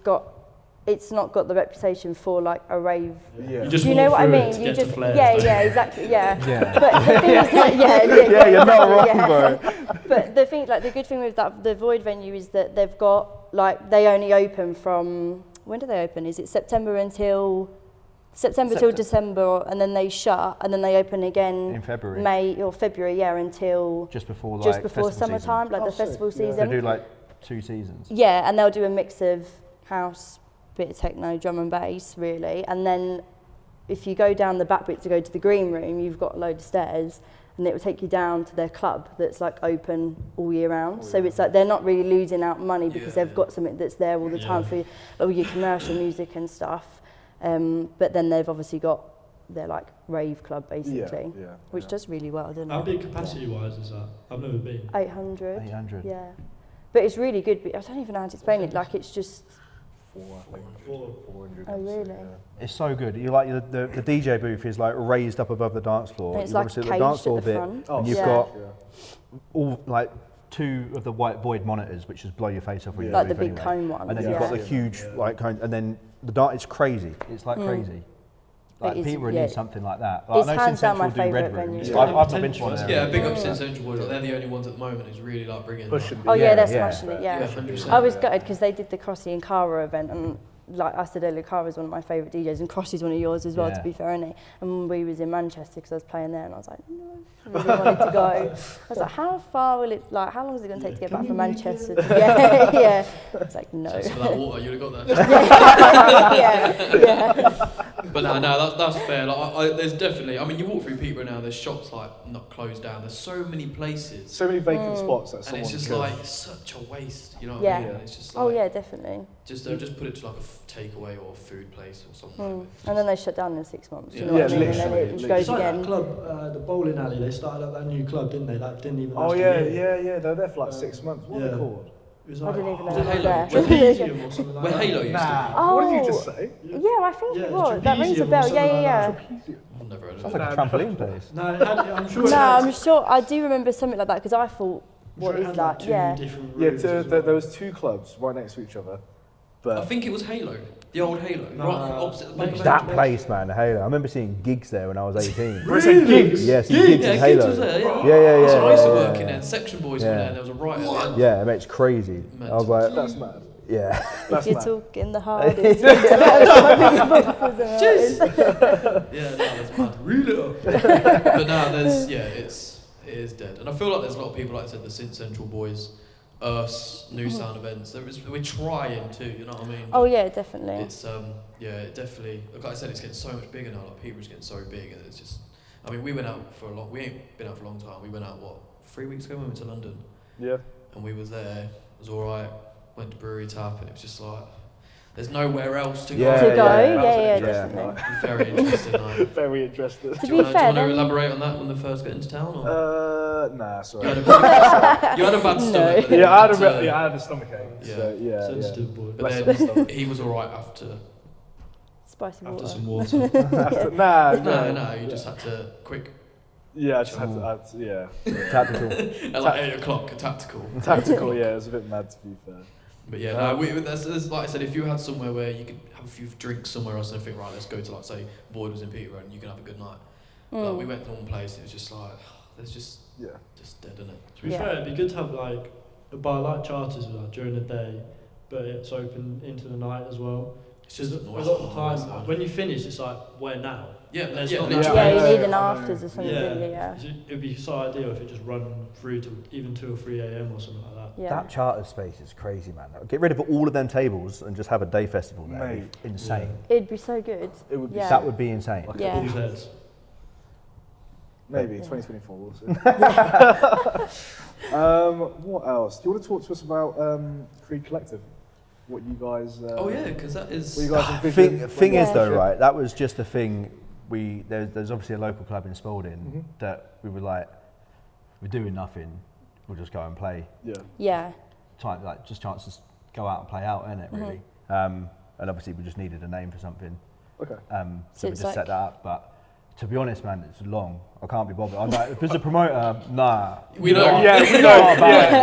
it's not got the reputation for like a rave. Yeah. You just Do you walk know what I through mean? it to You get just to Flares, yeah, don't yeah, you? exactly, yeah. Yeah. But the thing is like Yeah, you're not wrong, yeah. bro. But the thing, like the good thing with that the Void venue is that they've got like they only open from when do they open? Is it September till December, and then they shut, and then they open again In February. May or February, yeah, until Just before like just before festival summertime, like Oh, the sick, festival yeah. season. season. They do like 2 seasons. Yeah, and they'll do a mix of house, bit of techno, drum and bass, really. And then if you go down the back bit to go to the green room, you've got a load of stairs, and it will take you down to their club that's like open all year round. So it's like they're not really losing out money because they've got something that's there all the time for all your commercial music and stuff. But then they've obviously got their like rave club basically, which does really well, doesn't How it? big capacity-wise is that? I've never been. 800. 800. Yeah. But it's really good. But I don't even know how to explain it. Like it's just. 400. Oh really? It's so good. You like the DJ booth is like raised up above the dance floor. And it's You've like obviously caged got the dance at floor the bit, front. Oh, and you've yeah. got all like 2 of the white Void monitors, which just blow your face off when you Like leave the big anyway. cone ones. And then yeah. you've got the huge like cone, and then the dance. It's crazy. It's like crazy. Like It is, Peterborough yeah. needs something like that. Like, It's I know hands down Central my do Red favourite Rooms. venue. I've not been to one of them. Yeah, big up Sin Central Boys. Like, they're the only ones at the moment who's really like bringing. Pushing. Oh yeah, they're Yeah. smashing it. Yeah. 100%. I was gutted because they did the Crossy and Cara event, and like I said earlier, Cara's one of my favourite DJs, and Crossy's one of yours as well, Yeah. to be fair, isn't he? And we was in Manchester because I was playing there, and I was like, no, I really wanted to go. I was like, how far will it, like, how long is it going to take to get back from Manchester? Yeah. I was like, no. Just for that water, you'd have got there. yeah. But no, that's fair. Like, there's definitely. I mean, you walk through Peterborough now. There's shops like not closed down. There's so many places, So many vacant spots that and someone it's just could. like such a waste. You know what Yeah. I mean? And it's just like, Oh yeah, definitely. just put it to like a takeaway or a food place or something. Like that. And then they shut down in 6 months. You Yeah. know what I Yeah, mean? And then literally. it goes It's like again. that club, the bowling alley. They started up that new club, didn't they? That didn't even. Oh last a yeah, year. yeah. They were there for like 6 months. What are they Yeah. called? It was I like, didn't even know Was it it was Halo? there. Trapezium or something like Where that. Halo used to Nah. What did you just say? Yeah, I think Yeah, it it's was. That rings a Trapezium or bell. something Yeah. like be. I've never heard of Sounds it. like a trampoline place. No, it had, I'm sure. No, it had, I'm sure. I do remember something like that because I thought, I'm sure what it is had, that? like, two Yeah. different Yeah, rooms as there well. was 2 clubs right next to each other. But I think it was Halo, the old Halo, No, right opposite the back. That place, man, Halo. I remember seeing gigs there when I was 18. gigs. Yeah, seeing gigs Yeah, in Halo. Kcee was there. Yeah. Yeah. So I used to work yeah. in there. Section boys Yeah. were there. And there was a riot at the end. Yeah, mate, it's crazy. I was like, That's mad. yeah. That's You're mad. talking the hardest. But Yeah, no, that's mad. Reel it up. But no, it is dead. And I feel like there's a lot of people, like I said, the Synth Central boys, us, New Sound events. We're trying too, you know what I mean? Oh yeah, definitely. It's it definitely. Like I said, it's getting so much bigger now. Like Peterborough's getting so big, and it's just. I mean, we went out for a long. We ain't been out for a long time. We went out 3 weeks ago. We went to London, Yeah. and we was there. It was all right. Went to Brewery Tap, and it was just like. There's nowhere else to go. Yeah, To go, yeah, definitely. Very interesting. Like. Very interested. To Do be you fair, want to then- elaborate on that when they first got into town? Or? Nah, You sorry. had a bad stomach. but then Yeah, I you had a stomach ache. Yeah. So, yeah. Sensitive boy. But Bless then his stomach. he was alright after. Spicy After water. some water. After, nah, No, you just had to quick Yeah, I just had to, yeah. Tactical. at like 8 o'clock, a tactical. Tactical, yeah, it was a bit mad to be fair. But yeah, no, that's like I said, if you had somewhere where you could have a few drinks somewhere else and think, right, let's go to like say Boyd was in Peterborough and you can have a good night. Like we went to one place, and it was just like, there's just dead, isn't it? To be Yeah. fair, it'd be good to have like a bar like Charters like, during the day, but it's open into the night as well. It's just a noise. lot of the time when you finish, it's like where now? Yeah, There's yeah, not literally. Yeah, you I need know, an I know. afters or something, don't you? Yeah. It'd be so ideal if it just run through to even 2 or 3 a.m. or something like that. Yeah. That charter space is crazy, man. Get rid of all of them tables and just have a day festival there. Mate. It'd be insane. It'd be so good. It would be Yeah. That would be insane. Like Yeah. Who's heads? Maybe, Yeah. 2024, we'll see. What else? Do you want to talk to us about Creed Collective? What you guys... Oh yeah, because that is. What you guys envision? Thing is Yeah. though, right? That was just a thing. There's obviously a local club in Spalding that we were like, we're doing nothing. We'll just go and play. Yeah. Yeah. Just chances to go out and play out, innit? Really. And obviously we just needed a name for something. Okay. So So we it's just set like- that up. But to be honest, man, it's long. I can't be bothered. I'm like, if there's a promoter, nah. We know. Yeah, we know.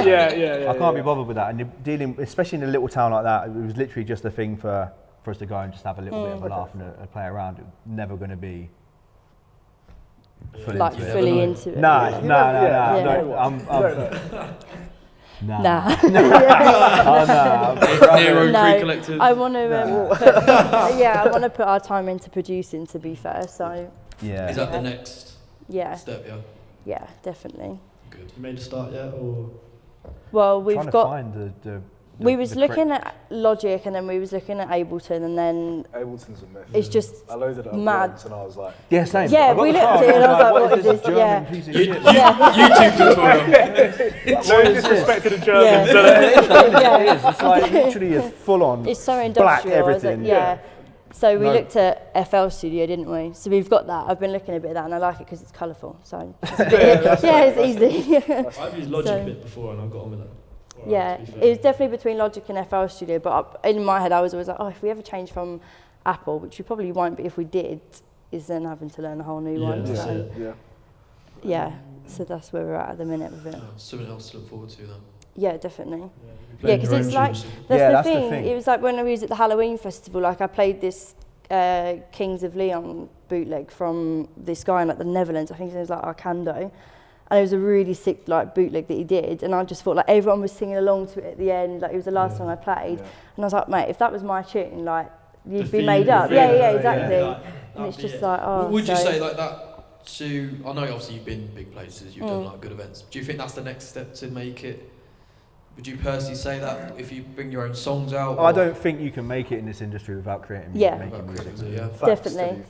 Yeah. I can't be bothered with that. And you're dealing, especially in a little town like that, it was literally just a thing for us to go and just have a little bit of a laugh and a play around. It was never going to be fully Like into it. fully into it. Nah. yeah. Nah. Nah. Oh, nah. Nearo No, Creed Collective. I want to. I want to put our time into producing. To be fair, so Yeah. Is that the next yeah, step? Yeah. yeah, definitely. Good. You made a start yet, or Well, we've Trying to got. find We was the looking at Logic, and then we was looking at Ableton, and then Ableton's a myth. it's just I loaded it up mad. once and I was like... Yeah, same. Yeah, I got we the looked car at it and I was like, what what is this? German Yeah. piece of shit? YouTube tutorial. So disrespected the Germans. It is. It's like literally a full on. It's so black industrial. I was like, everything. yeah. So we No. looked at FL Studio, didn't we? So we've got that. I've been looking a bit at that, and I like it because it's colourful. So it's a bit, yeah, it's easy. I've used Logic So- a bit before and I got on with it. Alright, Yeah, to be fair. it was definitely between Logic and FL Studio, but in my head I was always like, oh, if we ever change from Apple, which we probably won't, but if we did, is then having to learn a whole new Yeah, one. that's So, it. Yeah. yeah, so that's where we're at the minute with it. Oh, something else to look forward to then. Yeah, definitely. Yeah, Yeah, because it's like, that's the thing. It was like when I was at the Halloween festival, like I played this Kings of Leon bootleg from this guy in like the Netherlands. I think his name was like Arcando. And it was a really sick like bootleg that he did, and I just thought like everyone was singing along to it at the end, like it was the last song I played, and I was like, mate, if that was my tune, like you'd be made up. Yeah, exactly. And it's just like, oh. Would you say like that to? I know obviously you've been big places, you've done like good events. Do you think that's the next step to make it? Would you personally say that if you bring your own songs out? I don't think you can make it in this industry without creating music. Definitely.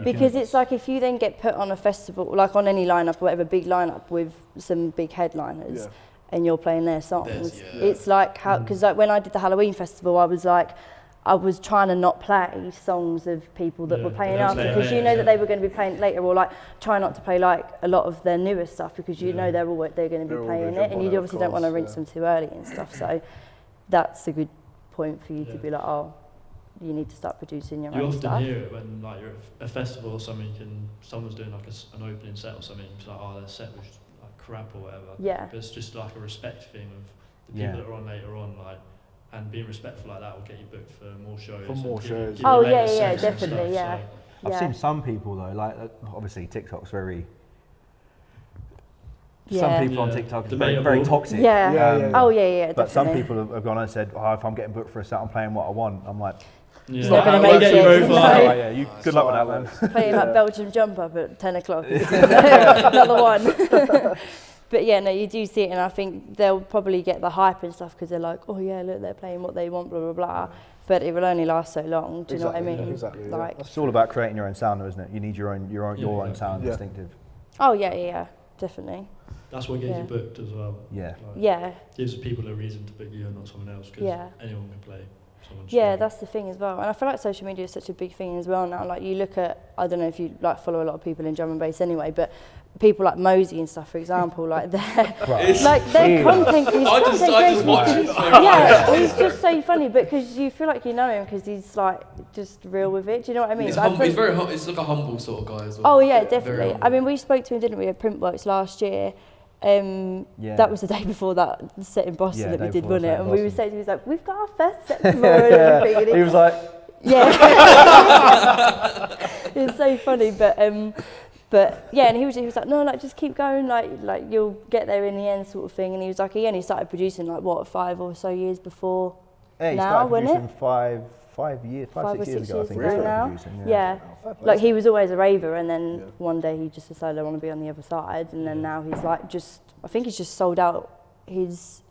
Because it's like if you then get put on a festival, like on any lineup or whatever, big lineup with some big headliners, and you're playing their songs, it's like how, because like when I did the Halloween festival, I was trying to not play songs of people that were playing after, because you know that they were going to be playing later, or like try not to play like a lot of their newer stuff, because you know they're going to be playing it, and you obviously don't want to rinse them too early and stuff. So that's a good point for you to be like, oh, you need to start producing your own stuff. You often hear it when like you're at a festival or something, and someone's doing like an opening set or something. It's like, oh, their set was like crap or whatever. Yeah. But it's just like a respect thing of the people that are on later on, like. And being respectful like that will get you booked for more shows. Oh yeah, definitely, yeah. I've seen some people though, like obviously TikTok's very. Some people on TikTok are very toxic. Yeah. Oh yeah. But some people have gone and said, "Oh, if I'm getting booked for a set, I'm playing what I want." I'm like, it's not going to make it. Good luck with that, man. Playing that Belgian jump up at 10 o'clock. Another one. But yeah, no, you do see it, and I think they'll probably get the hype and stuff because they're like, oh yeah, look, they're playing what they want, blah blah blah. But it will only last so long. Do you know what I mean? Exactly. Like, it's all about creating your own sound, isn't it? You need your own sound, distinctive. Oh yeah, definitely. That's what gets you booked as well. Yeah. Like, gives people a reason to book you and not someone else, because anyone can play. That's the thing as well, and I feel like social media is such a big thing as well now. Like you look at, I don't know if you like follow a lot of people in drum and bass anyway, but people like Mosey and stuff, for example, like their content. I just watch it. Yeah, he's just so funny, but because you feel like you know him because he's like just real with it. Do you know what I mean? He's very it's like a humble sort of guy as well. Oh yeah, definitely. I mean, we spoke to him, didn't we, at Printworks last year. That was the day before that set in Boston that we did, wasn't it? And we were saying, he was like, we've got our first set tomorrow and everything. And he was like, it was so funny, but yeah, and he was like, no, like just keep going, like you'll get there in the end, sort of thing. And he was like, he only started producing like what 5 or so years before now, wasn't it? 5 or 6 years ago, I think. Now. Yeah. Like he was always a raver, and then one day he just decided I want to be on the other side, and then now he's like I think he's just sold out his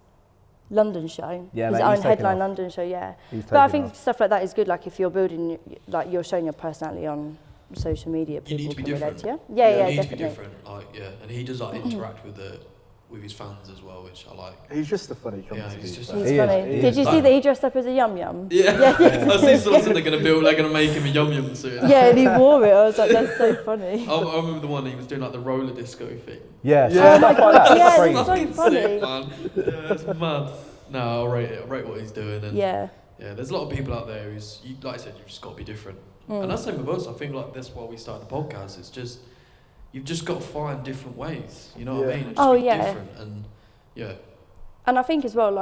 London show, his own headline London show. Yeah. But I think stuff like that is good. Like if you're building, like you're showing your personality on social media, people you need to be can different. relate to you. Yeah, you need definitely. to be different. Like and he does like interact with his fans as well, which I like. He's just a funny company. Yeah, he's funny. Did you see that he dressed up as a yum yum? Yeah. I see something they're gonna make him a yum yum soon. Yeah, and he wore it. I was like, that's so funny. I remember the one he was doing like the roller disco thing. Yeah. Oh my god, yeah, it's so funny. Sick, man. Yeah, it's mad. No, I rate it. I rate what he's doing. And yeah, there's a lot of people out there who's, like I said, you've just got to be different. And that's the same with us. I think like that's why we started the podcast. It's just you've just got to find different ways. You know what I mean? And just be different and. Yeah. And I think as well,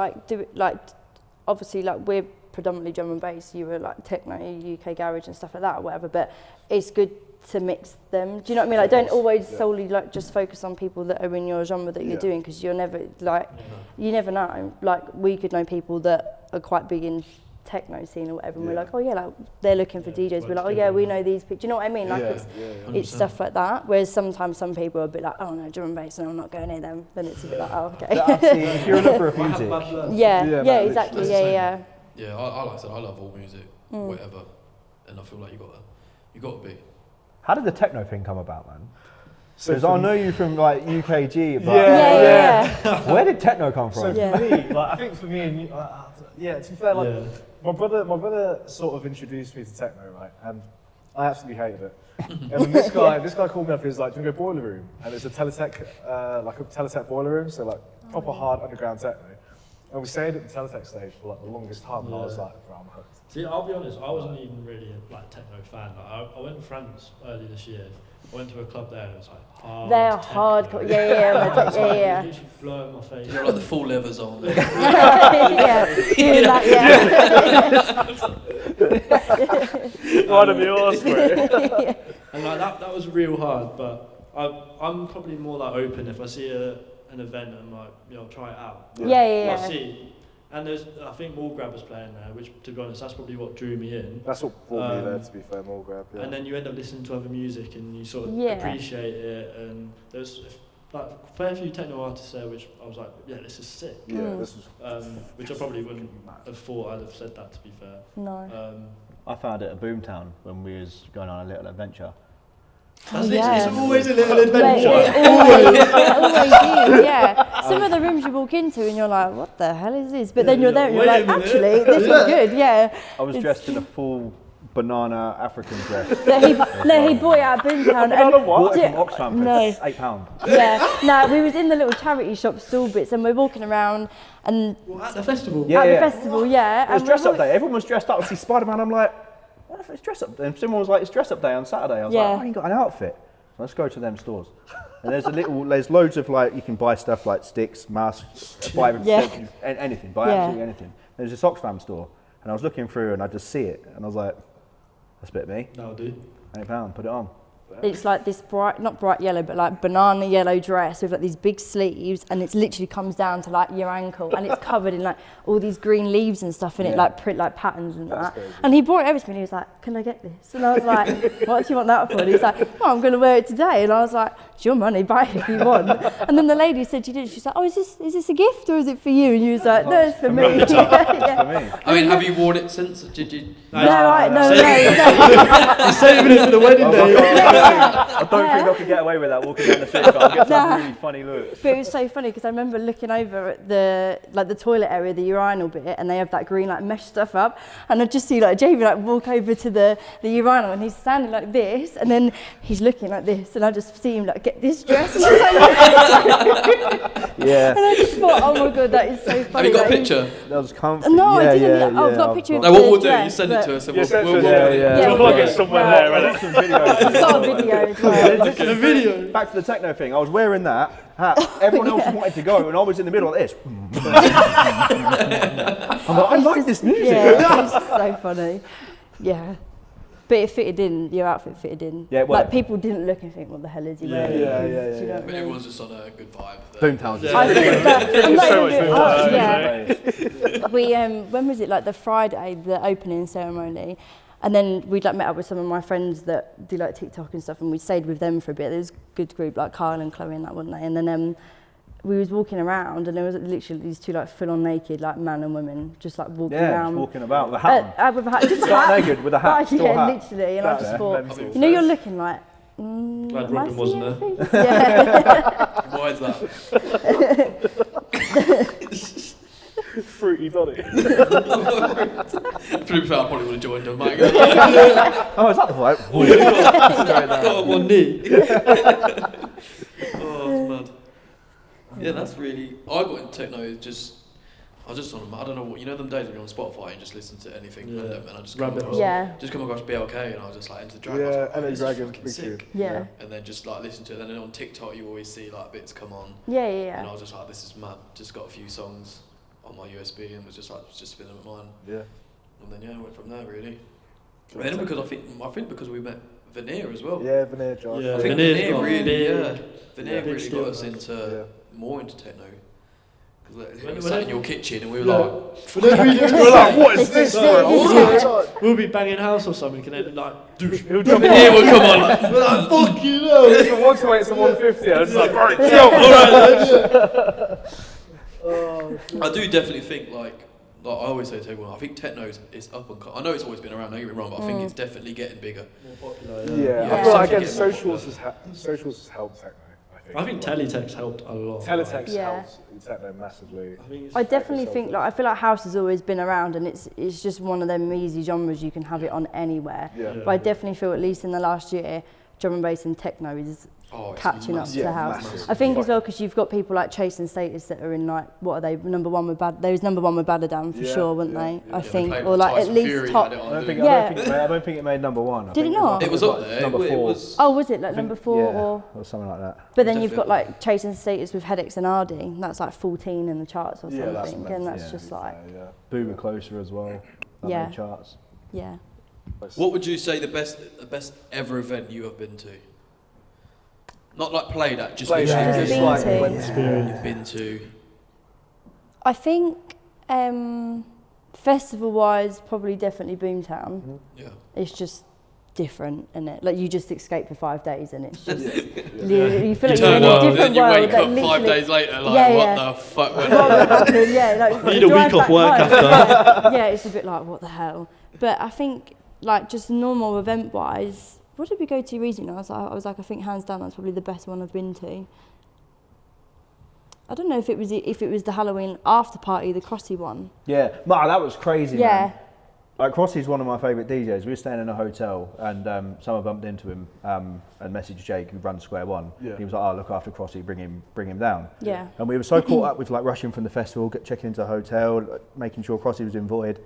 obviously, like we're predominantly drum and bass. You were like techno, UK garage and stuff like that, or whatever. But it's good to mix them. Do you know what I mean? Like, don't always solely like just focus on people that are in your genre that you're doing, because you're never you never know. Like we could know people that are quite big in techno scene or whatever, and we're like, oh yeah, like they're looking for DJs. We're like, oh yeah, we know these people. Do you know what I mean? Like it's stuff like that. Whereas sometimes some people are a bit like, oh no, drum and bass, and I'm not going near them. Then it's a bit like, oh okay. If you're a lover of music. Yeah, exactly. Yeah. Yeah, I like I said, I love all music, whatever, and I feel like you got to be. How did the techno thing come about, man? Because I know you from like UKG, but where did techno come from? So for me, I think for me and you, to be fair, my brother sort of introduced me to techno, right? And I absolutely hated it. And then this guy called me up. He was like, "Do you want to go boiler room?" And it's a Teletech, like a Teletech boiler room, so like proper hard underground techno. And we stayed at the Teletech stage for like the longest time, and I was like, "Bro, I'm hooked." See, I'll be honest, I wasn't even really a techno fan. Like, I went to France early this year. I went to a club there and it was like hard. They're hardcore. Yeah. Literally blowing my face. You're like the full levers on. Doing that, One of yours, bro. And like that was real hard, but I'm probably more like open if I see an event and I'm like, I'll try it out. Yeah. I'll see. And I think Mall Grab was playing there, which, to be honest, that's probably what drew me in. That's what brought me there, to be fair, Mall Grab. Yeah. And then you end up listening to other music and you sort of appreciate it. And there's like a fair few techno artists there, which I was like, this is sick. Yeah, this was. Which I probably wouldn't have thought I'd have said that, to be fair. No. I found it at Boomtown when we was going on a little adventure. It's always a little adventure. It always is, yeah. Some of the rooms you walk into and you're like, what the hell is this? But then you're there and you're like, actually, this is good, yeah. I was dressed in a full banana African dress. He bought it at Boomtown. Bought it from Oxfam for £8. Yeah, no, we was in the little charity shop stall bits and we're walking around and... At the festival? At the festival, yeah. It was dress up day. Everyone was dressed up. I see Spider-Man, I'm like, what if it's dress up day? And someone was like, it's dress up day on Saturday. I was like, I ain't got an outfit. Let's go to them stores. And there's loads of like, you can buy stuff like sticks, masks, buy anything, absolutely anything. There's this Oxfam store and I was looking through and I just see it and I was like, that's a bit me. That'll do. £8, put it on. It's like this not bright yellow, but like banana yellow dress with like these big sleeves, and it literally comes down to like your ankle, and it's covered in like all these green leaves and stuff in it, like print, like patterns and that. Crazy. And he brought it over to me, and he was like, "Can I get this?" And I was like, "What do you want that for?" And he was like, "Oh, I'm going to wear it today." And I was like, "It's your money, buy it if you want." And then the lady said she did. She's like, "Oh, is this a gift or is it for you?" And you was like, "No, it's for me." Yeah. I mean, have you worn it since? Did you? No. You're saving it for the wedding day. I don't think I could get away with that walking down the street, but I'll get some really funny looks. But it was so funny because I remember looking over at the toilet area, the urinal bit, and they have that green like mesh stuff up, and I just see like Jamie like walk over to the urinal, and he's standing like this, and then he's looking like this, and I just see him like get this dress, and, yeah. And I just thought, oh my god, that is so funny. Have you got a picture? That was comfy. No, I didn't. I've got a picture of No, what we'll do, dress, you send it to us and we'll We'll plug it somewhere there, right? Some videos. I've got a video as well. A video. Back to the techno thing. I was wearing that hat. Everyone else wanted to go, and I was in the middle like this. I'm like, I like this music. Yeah, it's so funny. Yeah. But it fitted in, your outfit fitted in. Yeah, like people didn't look and think, what the hell is he wearing? Yeah. Do you know what I But mean? everyone's just on a good vibe. Boomtown's I think that, I'm not So even much doing, we when was it, like the Friday, the opening ceremony, and then we'd like met up with some of my friends that do like TikTok and stuff, and we stayed with them for a bit. There was a good group like Kyle and Chloe and that, weren't they? And then we was walking around, and there was literally these two like full on naked like man and woman just like walking around. Just walking about with a hat on. With a hat, just a Start hat. naked with a hat, still yeah, hat. literally, and I just thought, mental. you know, you're looking like. Glad Robin wasn't there. Yeah. Why is that? Fruity Donny. To be fair, I probably would have joined them, mate. Oh, is that the vibe? Got on one knee. Oh, that's mad. Yeah, that's really. I got into techno. I was just on. I don't know what, you know them days when you're on Spotify and just listen to anything random, and I just come across BLK, and I was just like into the Dragon. Yeah, like, and then this is Dragon, fucking big sick. tune. Yeah. And then just like listen to it. And then on TikTok, you always see like bits come on. Yeah. And I was just like, this is mad. Just got a few songs on my USB and was just like, just spinning at mine. Yeah. And then I went from there really. And then because I think because we met Veneer as well. Yeah, Veneer, Josh. Yeah. I think Veneer's Veneer got really, big- Veneer big really skill, got us man. into more into techno. Because we When sat in your kitchen and we were like, We're like, what is this? We'll be banging house or something, and then like, douche. He'll jump Veneer in. will come on. We're like, fuck you know. It's from 128 to 150. I was like, right, chill. I do definitely think like I always say to everyone, I think techno is up and coming. I know it's always been around, don't get me wrong, but I think it's definitely getting bigger. More popular, Yeah, Yeah. I feel like Yeah. again, socials has helped techno. I think teletext helped a lot. Teletext Yeah. helps techno massively. I definitely think, like, I feel like house has always been around, and it's just one of them easy genres you can have it on anywhere. Yeah. But I definitely feel, at least in the last year, drum and bass and techno is catching up to house. massive. I think as well because you've got people like Chase and Status that are in like, what are they, number one with They was number one with Balladan for sure, weren't they? I think, or like at least top. I don't think it made number one. Did it not? It was up there. Number 4. Oh, was it like number 4 or or? something like that. But then you've got like Chase and Status with Headaches and Ardy. That's like 14 in the charts or something, and that's just like, Boomer Closer as well. Yeah. Charts. yeah. What would you say the best ever event you have been to? Not like played at, just Played literally at, just just been like to. went you've been to. I think festival-wise, probably definitely Boomtown. Yeah. It's just different, isn't it? Like you just escape for 5 days, and it's just Yeah. you feel like You you're in turn a up, different then you world. wake that up 5 literally- days later, like, Yeah, what yeah. the fuck went What on? happened? Yeah, like Need a drive week off back work home, after. Yeah, it's a bit like, what the hell? But I think, like, just normal event-wise, what did we go to recently? I was like, I think hands down, that's probably the best one I've been to. I don't know if it was the Halloween after party, the Kcee one. Yeah, Mark, that was crazy, Yeah. man. Like, Kcee one of my favourite DJs. We were staying in a hotel and someone bumped into him and messaged Jake, who runs Square One. Yeah. He was like, oh, look after Kcee, bring him down. Yeah. And we were so caught up with like rushing from the festival, checking into the hotel, like, making sure Kcee was invited.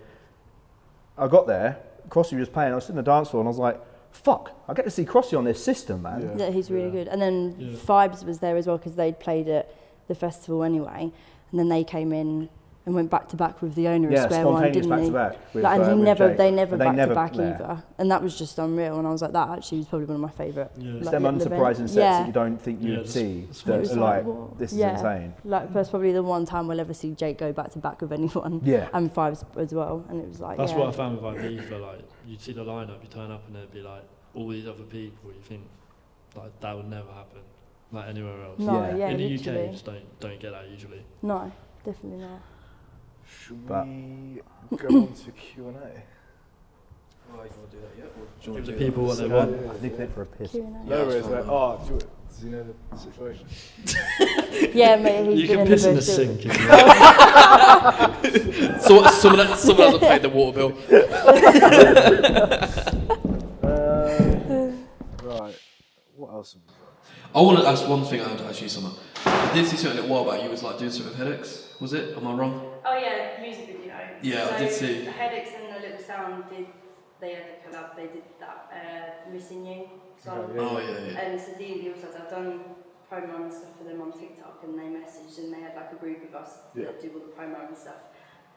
I got there, Kcee was playing, I was sitting on the dance floor and I was like, fuck, I get to see Kcee on this system, man. Yeah, he's really good. And then Yeah. Vibes was there as well because they'd played at the festival anyway. And then they came in and went back to back with the owner of Square One, didn't back he? to back. With, Like, and with they Jake. never And back to back yeah. either. And that was just unreal. And I was like, that actually was probably one of my favourite. Yeah. It's like, them little unsurprising events. sets Yeah. that you don't think you Yeah, would that's- see. that's That It was are like, what? this is Yeah. insane. Like, that's probably the one time we'll ever see Jake go back to back with anyone. Yeah. And Vibes as well. And it was like, That's yeah. what I found with Ibiza, like, you'd see the lineup, you turn up and there'd be like all these other people, you think, like, that would never happen, like, anywhere else. No, Yeah. yeah, In the literally. UK, you just don't get that usually. No, definitely not. Should But- we go on to Q&A? Oh, you want to do that yet? Or do you Give want the to do people that? what they want. I nicked it for a piss. Q&A. Yeah, No worries, that's mate. fine, Oh, does he know the situation? Yeah, mate, he's You been can in piss the in the bush. sink if you want. So someone hasn't paid the water bill. Right. What else have we got? I want to ask one thing. I had to ask you something. I did see something a while back. You was like doing something with Headaches. Was it? Am I wrong? Oh yeah, music video. Yeah, I did see. The Headaches and the Little Sound they had a collab, they did that Missing You song. Yeah. Oh yeah. And so D&D also, I've done promo and stuff for them on TikTok, and they messaged and they had like a group of us that do all the promo and stuff.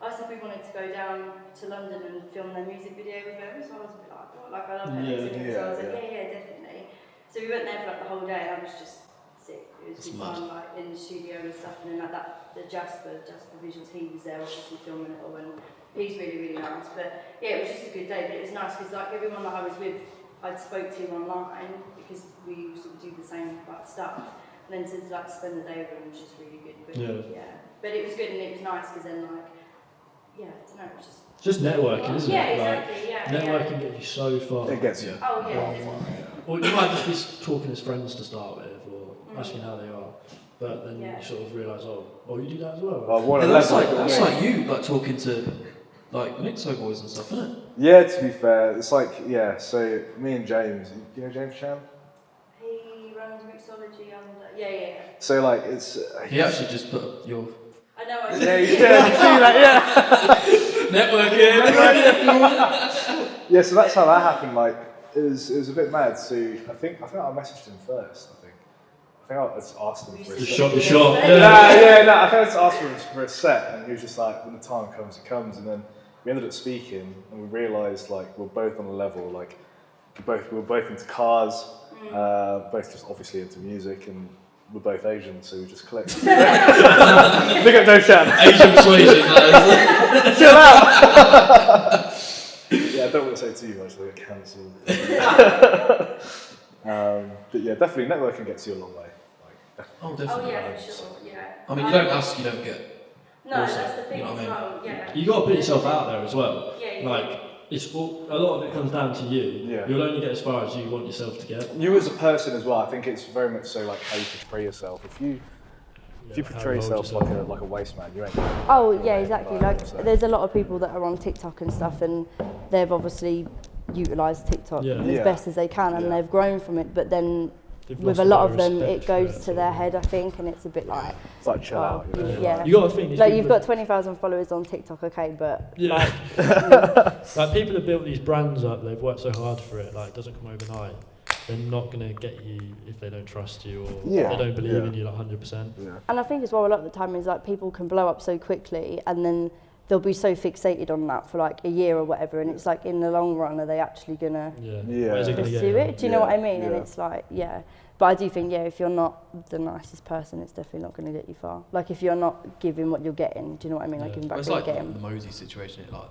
I asked if we wanted to go down to London and film their music video with them, so I was a bit like, what? Like, I love Headaches, so I was like, yeah, definitely. So we went there for like the whole day, and I was just sick. It was That's good fun, like in the studio and stuff, and then like that, the Jasper Visuals, he was there obviously filming it all, and he's really, really nice. But yeah, it was just a good day, but it was nice because like everyone that I was with, I'd spoke to online because we sort of do the same like stuff, and then to like spend the day with them was just really good. But, yeah, but it was good and it was nice because then like, yeah, I don't know, it was just networking, isn't yeah, it? exactly, Like, yeah. networking gets you so far. It gets you. Oh yeah, definitely. Or you might just be talking as friends to start with, or asking how they are. But then you sort of realise, oh, you do that as well. Oh, what a Yeah, that's level. like you like talking to like Mixo boys and stuff, isn't it? Yeah, to be fair, it's like, yeah, so me and James, you know James Chan? He runs mixology under, yeah. So like, it's... He actually just put up your I know. I Yeah, you see that, networking. yeah, so that's how that happened, like, it was a bit mad, so I think I messaged him first, I think I just asked him for a You set. shot your shot. No, I think I just asked him for a set, and he was just like, when the time comes, it comes, and then we ended up speaking, and we realised, like, we're both on a level, like, we were both into cars, both just obviously into music, and we're both Asian, so we just clicked. Big up No Chan. Asian persuasion. That Chill out! Yeah, I don't want to say too much, they'll get cancelled. But yeah, definitely networking gets you a long way. oh, Oh definitely. yeah, for sure, yeah. I mean, you don't ask, you don't get. No, also, that's the thing you know as what I mean? well, yeah. You got to put yourself out there as well. Yeah, Like, it's all, a lot of it comes down to you. Yeah. You'll only get as far as you want yourself to get. You as a person as well, I think it's very much so like how you portray yourself. If you portray yourself like a waste man, you ain't gonna Oh yeah, exactly. Like so. there's a lot of people that are on TikTok and stuff, and they've obviously utilised TikTok Yeah. as best as they can, and Yeah. they've grown from it. But then They've with lost a lot lot of them, it goes to their head, I think, and it's a bit like, It's like chill out. You know? yeah. You got to think. These Like people you've got 20,000 followers on TikTok, okay, but Yeah. Like people have built these brands up, they've worked so hard for it, like it doesn't come overnight. They're not going to get you if they don't trust you or Yeah. they don't believe Yeah. in you like 100%. Yeah. and I think as well a lot of the time is like people can blow up so quickly, and then they'll be so fixated on that for like a year or whatever, and it's like in the long run, are they actually gonna Yeah. Yeah. Where's it gonna get pursue you? it? Do you know what I Yeah, mean? And yeah. it's like, yeah. But I do think, if you're not the nicest person, it's definitely not going to get you far. Like, if you're not giving what you're getting, do you know what I mean? Like, giving back it's what like you're getting. the Mosey situation. Like,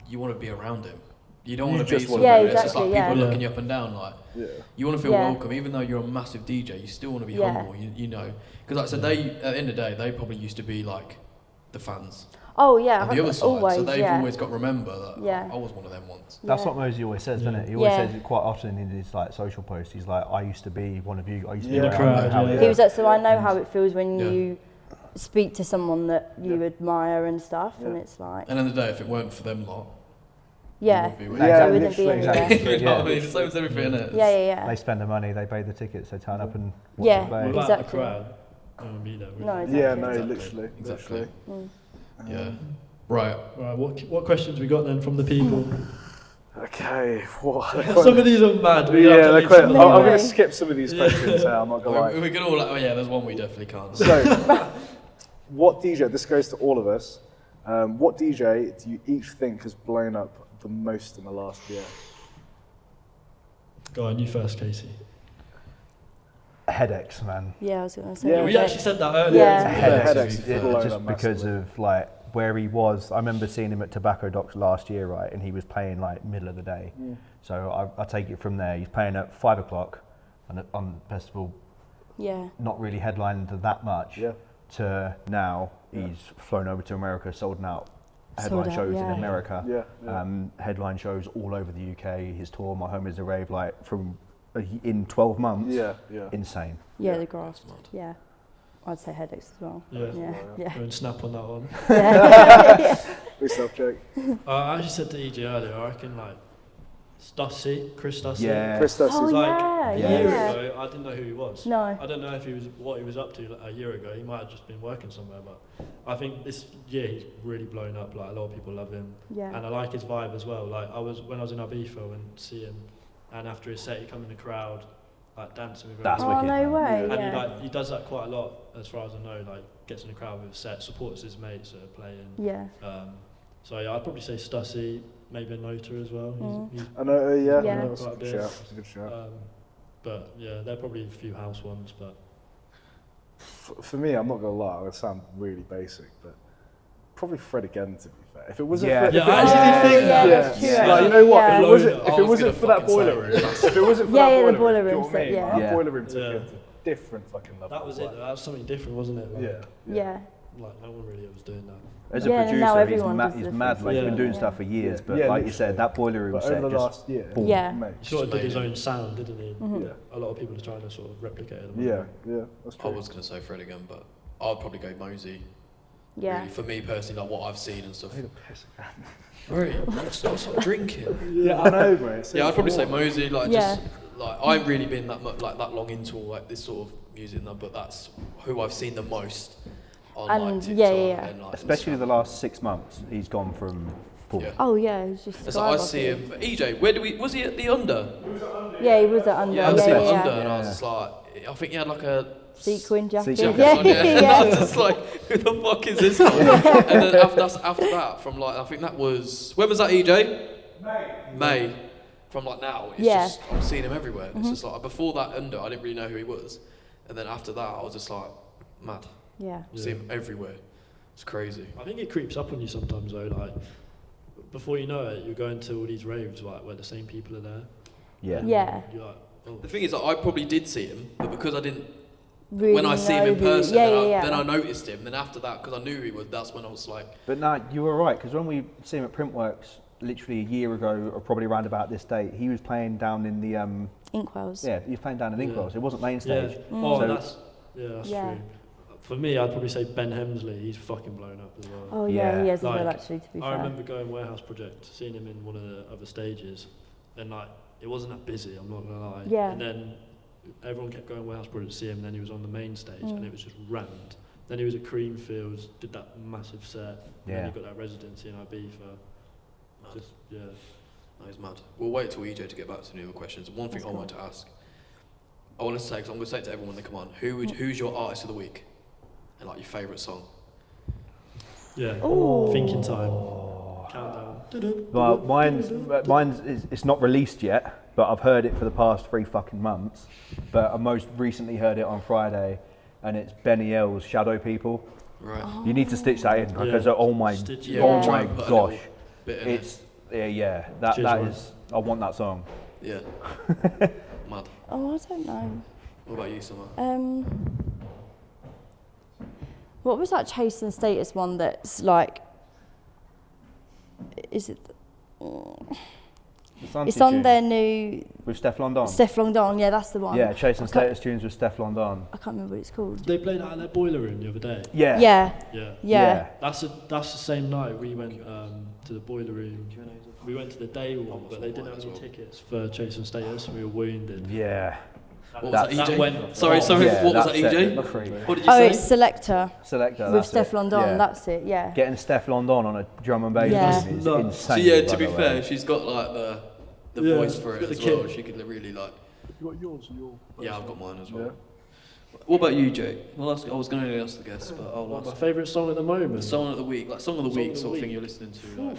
you want to be around him. You don't want to be just somewhere want to be- it's just like Yeah, people exactly, looking you up and down. Like, you want to feel welcome, even though you're a massive DJ. You still want to be humble. You know, because like I said, they at the end of the day, they probably used to be like the fans. Oh yeah, On the other side, always, so they've always got to remember that I was one of them once. That's what Mosey always says, doesn't it? He always says it quite often in his like social posts. He's like, I used to be one of you. I used to be in the crowd. He was like, so I know how it feels when you speak to someone that you admire and stuff, and it's like. And in the day, if it weren't for them lot, it wouldn't be exactly. You know what I mean? It's the same as everything, isn't it? Yeah. They spend the money, they pay the tickets, they turn up and watch the play. Without the crowd, no one would be there. No, exactly. Yeah, no, literally. Exactly. Yeah. Right. What questions we got then from the people? Okay, what? Some of these are mad. I'm going to skip some of these questions. I'm not going to lie. We can all. Oh yeah, there's one we definitely can't. So, what DJ? This goes to all of us. What DJ do you each think has blown up the most in the last year? Go on, you first, Kcee. Headaches, man. Yeah, I was going to say. We actually said that earlier. Headaches, just because of like where he was. I remember seeing him at Tobacco Docks last year, right, and he was playing like middle of the day. So I take it from there. He's playing at 5 o'clock on festival. Yeah. Not really headlining to that much. Yeah. To now, he's flown over to America, sold out headline shows in America. Headline shows all over the UK. His tour, My Home Is a Rave, like in 12 months. Insane. Yeah, the grass. Yeah. I'd say headaches as well. Yeah. Go and snap on that one. Big self joke. I actually said to EJ earlier, I reckon like Stussy, Chris Stussy. Yeah. Chris Stussy. Oh, like a year ago, I didn't know who he was. No. I don't know if what he was up to a year ago. He might have just been working somewhere, but I think this year he's really blown up. Like a lot of people love him, and I like his vibe as well. Like when I was in Ibiza and see him, and after his set, he come in the crowd, like dancing with everyone. That's wicked. No way. And he does that quite a lot, as far as I know. Like gets in the crowd with a set, supports his mates that are playing. Yeah. So I'd probably say Stussy, maybe a Nota as well. I know. Yeah. That's a good shout. That's a good shout. But yeah, they're probably a few house ones. But for me, I'm not gonna lie. I sound really basic, but probably Fred again. To be fair, if it wasn't I actually did think that. Like, you know what? Yeah. If it wasn't for that boiler room, if it wasn't for that boiler room, that boiler room took it to different fucking level. That was it. That was something different, wasn't it? Like, Yeah. Like no one really was doing that. As a producer, he's mad. Like he's been doing stuff for years, but like you said, that boiler room set over the last just year, he sort of did his own sound, didn't he? A lot of people are trying to sort of replicate it. That's true. I was going to say Fred again, but I'd probably go Mosey. Yeah. Really, for me personally, like what I've seen and stuff. I need a piss again. Right, stop drinking. Yeah, I know, mate. Yeah, I'd probably say Mosey. Like just like I've really been that long into like this sort of music, but that's who I've seen the most. On, And like, TikTok and, like, especially the last 6 months, he's gone from. Oh yeah, he's just. So I see him. EJ, was he at the Under? Yeah, he was at Under. Yeah, I was at Under, and I was just like, I think he had like a sequin jacket. And I was just like, who the fuck is this guy? And then after that, from like, I think that was, when was that, EJ? May. From like now, it's just, I'm seeing him everywhere. It's just like, before that Under, I didn't really know who he was. And then after that, I was just like, mad. Yeah. See him everywhere. It's crazy. I think it creeps up on you sometimes though, like, before you know it, you're going to all these raves like where the same people are there. Yeah. You're like, oh. The thing is that I probably did see him, but because I didn't, really when I see him in person, then I noticed him. Then after that, because I knew he was, that's when I was like. But no, you were right, because when we see him at Printworks, literally a year ago, or probably around about this date, he was playing down in the Inkwells. Yeah, he was playing down in Inkwells. It wasn't main stage. Yeah. Oh, that's true. For me, I'd probably say Ben Hemsley. He's fucking blown up as well. Oh yeah, he has as well, actually, to be fair. I remember going Warehouse Project, seeing him in one of the other stages, and like it wasn't that busy. I'm not gonna lie. Yeah. And then everyone kept going Warehouse Project to see him. And then he was on the main stage, and it was just rammed. Then he was at Creamfields, did that massive set. And then he got that residency in Ibiza. Just That is mad. We'll wait till EJ to get back to the other questions. One thing I wanted to ask. I want to say, because I'm going to say it to everyone when they come on, who's your artist of the week? And like your favourite song? Yeah. Thinking Time. Countdown. Well, mine's it's not released yet. but I've heard it for the past 3 fucking months. But I most recently heard it on Friday, and it's Benny L's Shadow People. Right. You need to stitch that in because oh my gosh, it's that is. I want that song. Yeah. Mad. Oh, I don't know. What about you, Summer? What was that Chasing Status one that's like? Is it? It's on their new. With Stefflon Don. Stefflon Don, yeah, that's the one. Yeah, Chasing Status tunes with Stefflon Don. I can't remember what it's called. Did they play that at their boiler room the other day? Yeah. That's the same night we went to the boiler room. We went to the day one, but they didn't have any tickets for Chasing Status. We were wounded. Yeah. What was that, EJ? Sorry, what was that, EJ? What did you say? It's Selector. With Stefflon Don, that's it, yeah. Getting Stefflon Don on a drum and bass is insane. So yeah, to be fair, she's got like the voice for it as well. She could really like... You got yours and your... Yeah, I've got mine as well. Yeah. What about you, Jake? Well, I was going to ask the guests, but I'll ask. My favourite song at the moment? The song of the week, like song of the week sort of thing you're listening to. Like.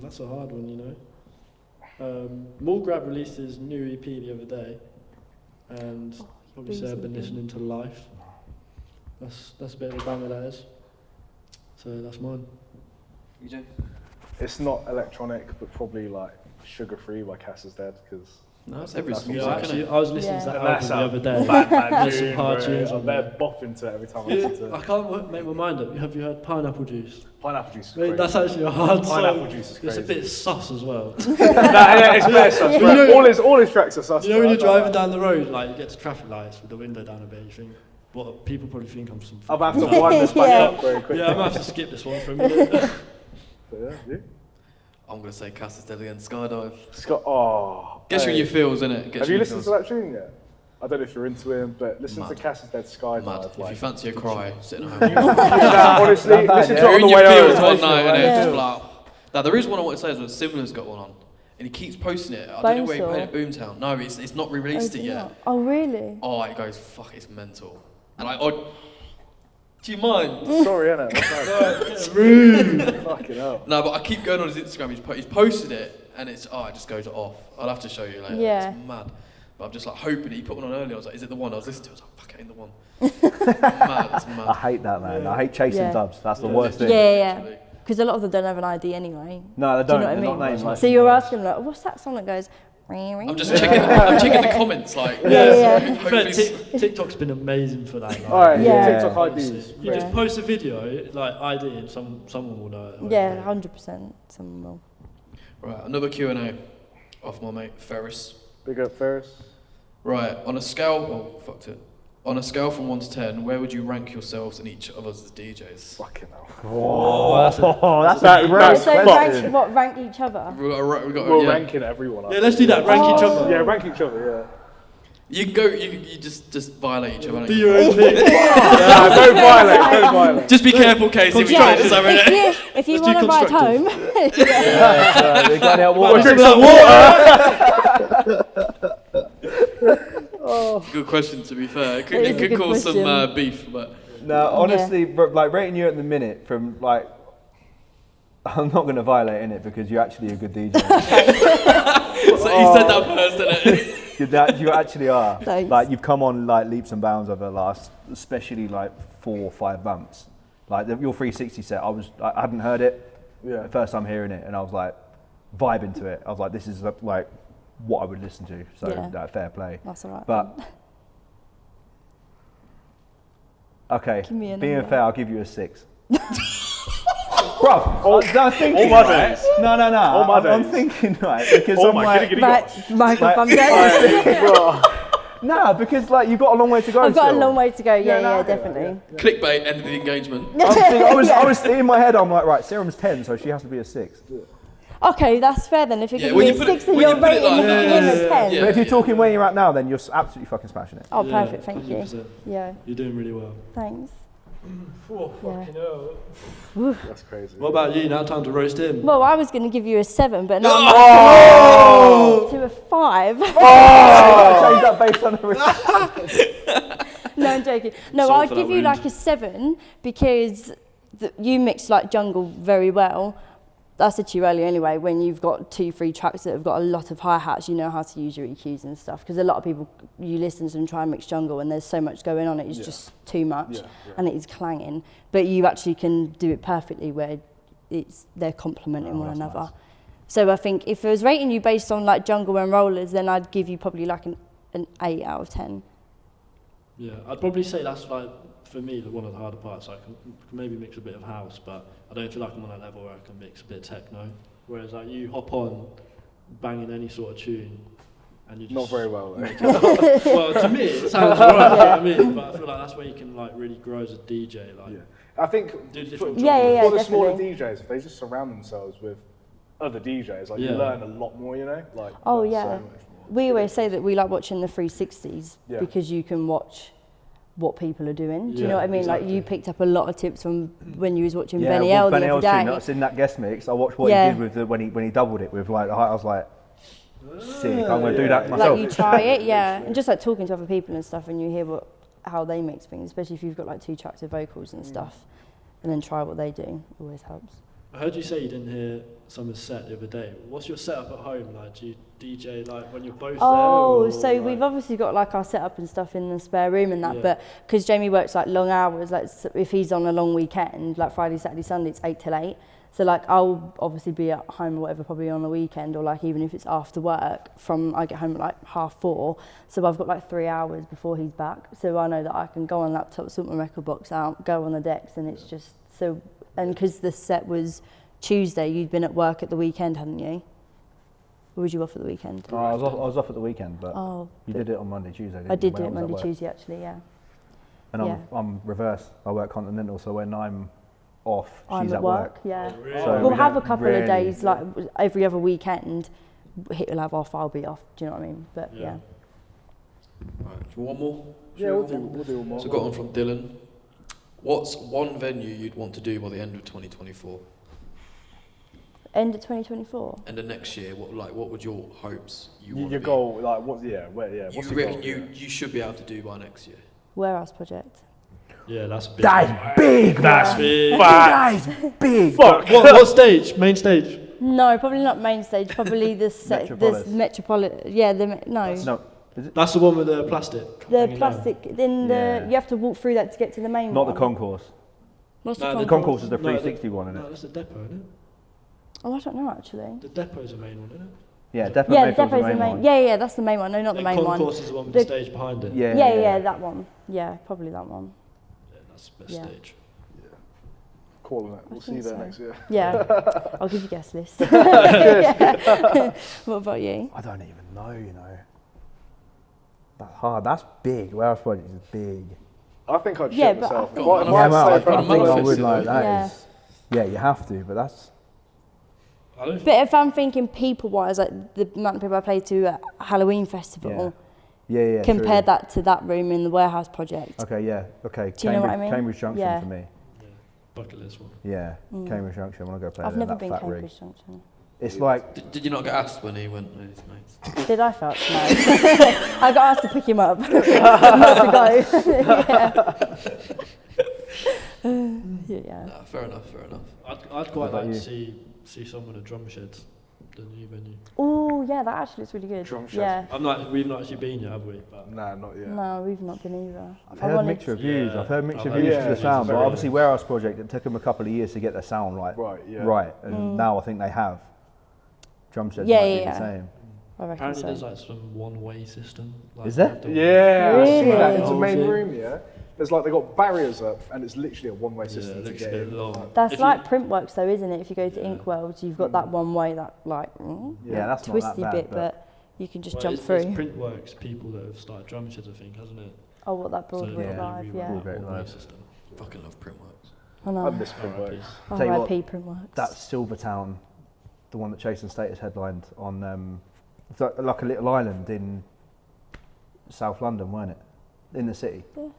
That's a hard one, you know. Grab released his new EP the other day, and obviously I've been listening to Life. That's a bit of a banger, that is. So that's mine. EJ? It's not electronic, but probably like Sugar Free by Kcee Dead, because. No, it's every song. Yeah, actually, I was listening to that album the other day. Bad some hard tunes I better bop into it every time I listen to it. I can't make my mind up. Have you heard Pineapple Juice? Pineapple Juice is crazy. crazy. That's actually a hard song. Pineapple Juice is crazy. It's a bit sus as well. It's better sus. Right? All his tracks are sus. You know when you're driving down the road, like you get to traffic lights with the window down a bit, you think, what people probably think I'm some... I'm going to have to wind this back up very quickly. Yeah, I'm going to have to skip this one for a minute. So yeah, you? I'm going to say Kcee Dead again, Skydive. Gets you in your feels, innit? Have you listened to that tune yet? I don't know if you're into him, but listen to Kcee Dead Skydive. If you fancy a cry, sitting home. Honestly, listen to it on the way home. One night, and just like... Now, there is one I want to say as well. Similar's got one on. And he keeps posting it. I don't know where he played at Boomtown. No, it's not re-released it yet. Oh, really? Oh, it goes, fuck, it's mental. And do you mind? Sorry, innit? It's rude. Fucking hell. No, but I keep going on his Instagram. He's posted it, and it just goes off. I'll have to show you later. Yeah. It's mad. But I'm just like hoping he put one on earlier. I was like, is it the one I was listening to? I was like, fuck, it ain't the one. It's mad. I hate that, man. I hate chasing dubs. That's the worst thing. Yeah. Because a lot of them don't have an ID anyway. No, they don't. Do you know what I mean? Like, so you're asking like, what's that song that goes? I'm just checking. I'm checking the comments. Like, TikTok's been amazing for that. Like, Alright, TikTok IDs. You just post a video, like ID, and someone will know it. Yeah, 100%. Someone will. Right, another Q&A off my mate Ferris. Big up Ferris. Right, on a scale. On a scale from 1 to 10, where would you rank yourselves and each of us as DJs? Fucking hell. That's rank each other? We're ranking everyone. Yeah, let's do that. Rank each other. Yeah, rank each other. Yeah. You can go. You just violate each other. Do your own thing. Don't violate. Just be careful, Kcee. We try this over it. If you want to ride home. They got out water. Good question, to be fair. It could cause some beef, but... No, honestly, like rating you at the minute from like... I'm not going to violate in it because you're actually a good DJ. So you said that first, didn't it? You actually are. Thanks. Like you've come on like leaps and bounds over the last, especially like 4 or 5 months. Like your 360 set, I hadn't heard it. Yeah. The first time hearing it, and I was like vibing to it. I was like, this is like what I would listen to. So fair play. That's alright. But okay, being fair, I'll give you a 6. Bruv, I'm thinking, right? No. I'm thinking, right, because I'm like... Michael, I'm dead. Nah, because like you've got a long way to go. I've got a long way to go. Yeah, definitely. Clickbait, end of the engagement. I was in my head. I'm like, right, Serum's 10, so she has to be a 6. Okay, that's fair then. If you're giving me a 6 and you're rating him a 10. But if you're talking where you're at now, then you're absolutely fucking smashing it. Oh, perfect. Thank you. Yeah, you're doing really well. Thanks. Oh, fucking hell. That's crazy. What about you? Now time to roast him. Well, I was going to give you a 7, but now I'm to a 5. Change that based on the No, I'm joking. No, I'll give you like a 7 because you mix like jungle very well. I said to you earlier anyway, when you've got 2-3 tracks that have got a lot of hi-hats, you know how to use your EQs and stuff. Because a lot of people, you listen to them try and mix jungle and there's so much going on, it's just too much and it is clanging. But you actually can do it perfectly where they're complementing one another. Nice. So I think if I was rating you based on like jungle and rollers, then I'd give you probably like an 8 out of 10. Yeah, I'd probably say that's like, for me, one of the harder parts. I can maybe mix a bit of house, but I don't feel like I'm on a level where I can mix a bit of techno. Whereas like you hop on, banging any sort of tune, and you just not very well. Well, to me it sounds alright. You know what I mean? But I feel like that's where you can like really grow as a DJ. Like, I think for the smaller DJs, if they just surround themselves with other DJs, like you learn a lot more. You know, like so much more. We always say that we like watching the 360s because you can watch what people are doing. Do you know what I mean? Exactly. Like you picked up a lot of tips from when you was watching Benny L the other day. I was in that guest mix. I watched what he did with when he doubled it with like the height. I was like, sick. I'm gonna do that myself. Like you try it, and just like talking to other people and stuff, and you hear how they mix things, especially if you've got like 2 tracks of vocals and stuff, and then try what they do. Always helps. I heard you say you didn't hear Summer's set the other day. What's your setup at home like? Do you DJ like when you're both there? Oh, so like we've obviously got like our setup and stuff in the spare room and that, but because Jamie works like long hours, like if he's on a long weekend, like Friday, Saturday, Sunday, it's 8 till 8. So like I'll obviously be at home or whatever, probably on the weekend, or like even if it's after work, I get home at like 4:30. So I've got like 3 hours before he's back. So I know that I can go on laptop, sort my record box out, go on the decks, and it's just so. And because the set was Tuesday, you'd been at work at the weekend, hadn't you? Or was you off at the weekend? I was off at the weekend, but you did it on Monday, Tuesday, didn't you? I did do it Monday, Tuesday, actually, And I'm reverse. I work continental, so when I'm off, she's at work. Yeah. Oh, really? So we'll have a couple of days, like every other weekend, he'll have off, I'll be off. Do you know what I mean? But Right, do you want one more? We'll do one more. So got one from Dylan. What's one venue you'd want to do by the end of 2024? End of 2024. And the next year, what would your hopes your goal, like what? What's you reckon you should be able to do by next year? Warehouse project. Yeah, that's big. That's big. That's big. That's big. Fuck. What stage? Main stage? No, probably not main stage. Probably the Metropolitan. Yeah, no. That's the one with the plastic. The plastic. Then you have to walk through that to get to the main one. Not the concourse. What's the concourse? The concourse is the 360 one, isn't it? No, that's the depot, isn't it? Oh, I don't know actually. The depot's the main one, isn't it? Yeah, depot's the main one. Yeah, that's the main one. No, not the main one. Concourse is the one with the stage behind it. Yeah, that one. Yeah, probably that one. Yeah, that's the best stage. Yeah. Calling it. We'll see you there next year. Yeah, I'll give you a guest list. What about you? I don't even know, you know. That's hard. That's big. Warehouse project is big. I think I'd shit myself. I think I would like that. Yeah, you have to, but that's. But if I'm thinking people-wise, like the amount of people I played to at Halloween Festival, compare that to that room in the Warehouse project. Okay. Do you know what I mean? Cambridge Junction for me. Yeah, bucket list one. Yeah, Cambridge Junction. When I go play I've there, never been fat Cambridge rig. Junction. It's like. Did you not get asked when he went with his mates? Did I felt? No. I got asked to pick him up, not to go. Yeah. Nah, fair enough. I'd quite like to see someone at Drum Shed, the new venue. Oh yeah, that actually looks really good. Drum Shed. Yeah. We've not actually been yet, have we? But nah, not yet. No, we've not been either. I've heard mixed reviews. I've heard mixed reviews for the sound, but obviously Warehouse Project, it took them a couple of years to get their sound right. Right, and now I think they have. Drum Shed might be the same. Apparently there's like some one-way system. Like is there? Yeah, really? I see that. It's a main room, There's like, they got barriers up and it's literally a one-way system to get in. That's like Printworks though, isn't it? If you go to Inkwell, you've got that one way, that like that's twisty not that bad, bit, but you can just jump through. It's Printworks people that have started Drum Shed, I think, hasn't it? Oh, what, that Broadway Live, one-way system. Fucking love Printworks. I know. I miss Printworks. R.I.P. Printworks. That's Silvertown, the one that Chase and Status headlined on, it's like a little island in South London, weren't it? In the city. Yeah.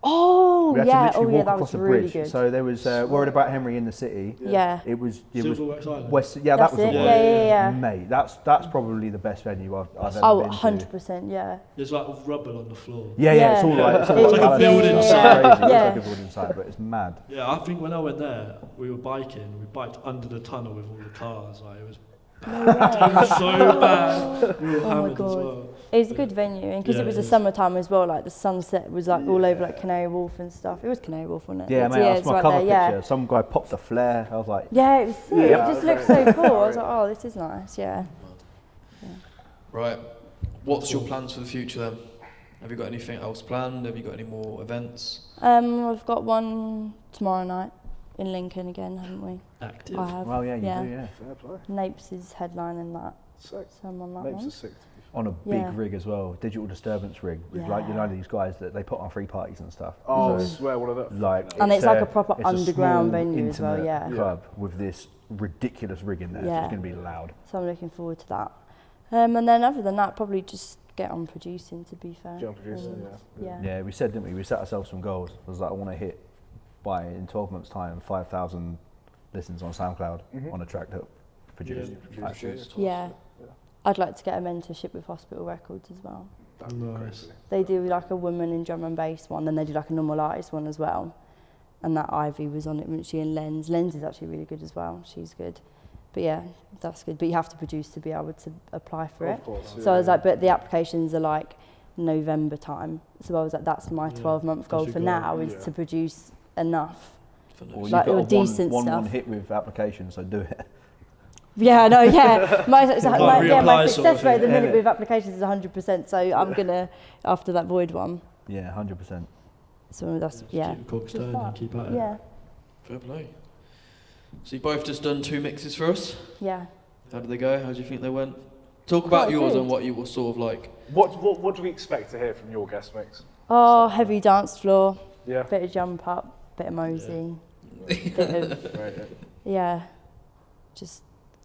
Oh, Oh, we had yeah. to literally Oh, yeah, walk that across was a really bridge. good. So there was Worried About Henry in the City. Yeah. It was Silverworks Island. West. Yeah, That's that was it. the one. Yeah. Mate, that's probably the best venue I've ever Oh, been to. 100%, yeah. There's like rubble on the floor. Yeah, it's all like It's like a balanced. building It's site. crazy. It's Yeah. like a building site, but it's mad. Yeah, I think when I went there, we were biking. We biked under the tunnel with all the cars. Like, it was bad. It was so bad. We were Oh my hammered as God. well. It was a good venue, and because Yeah, it was it the is. summertime as well, like the sunset was like all over like Canary Wharf and stuff. It was Canary Wharf, wasn't it? Yeah, It's- mate, that's it's my right cover there, picture. Some guy popped a flare. I was like, Yeah, it was sick. Yeah, It just looked so cool. I was like, oh, this is nice. Yeah. Right. What's your plans for the future then? Have you got anything else planned? Have you got any more events? I've got one tomorrow night in Lincoln again, haven't we? Active. I have. well, yeah, you Yeah. do, yeah. Fair play. Napes is headlining that, Sick. so I'm on that Names one. are sick. On a big Yeah. rig as well, digital disturbance rig. With like, you know, these guys that they put on free parties and stuff. Oh, I So, swear one of them. like, And it's like a proper it's a underground small, venue as well, intimate yeah. club with this ridiculous rig in there. So Yeah. it's going to be loud. So I'm looking forward to that. And then other than that, probably just get on producing, to be fair. Get on producing, And, yeah. Yeah. Yeah, we said, didn't we? We set ourselves some goals. I was like, I want to hit in 12 months' time 5,000 listens on SoundCloud on a track that produced. Yeah. I'd like to get a mentorship with Hospital Records as well. That'd be Nice. crazy. They do like a woman in drum and bass one, then they do like a normal artist one as well. And that Ivy was on it, wasn't she? And Lens is actually really good as well. She's good. But yeah, that's good. But you have to produce to be able to apply for it. Of course, So I was like, but the applications are like November time. So I was like, that's my 12-month goal your for goal. now, is Yeah. to produce enough. Or Like, you've or got decent one stuff. hit with applications, so do it. Yeah, no, yeah. My reapply sort of success rate at the thing. minute Yeah. with applications is 100%. So I'm gonna, after that Void one. Yeah, 100%. So that's, yeah. Keep the cogs Just turning that. and keep at it. Yeah, Fair play. So you've both just done 2 mixes for us. yeah. How did they go? How do you think they went? Talk about Quite yours good. and what you were sort of like. What do we expect to hear from your guest mix? Oh, heavy dance floor, Yeah. bit of jump up, bit of mosey, bit of, Very good. yeah, just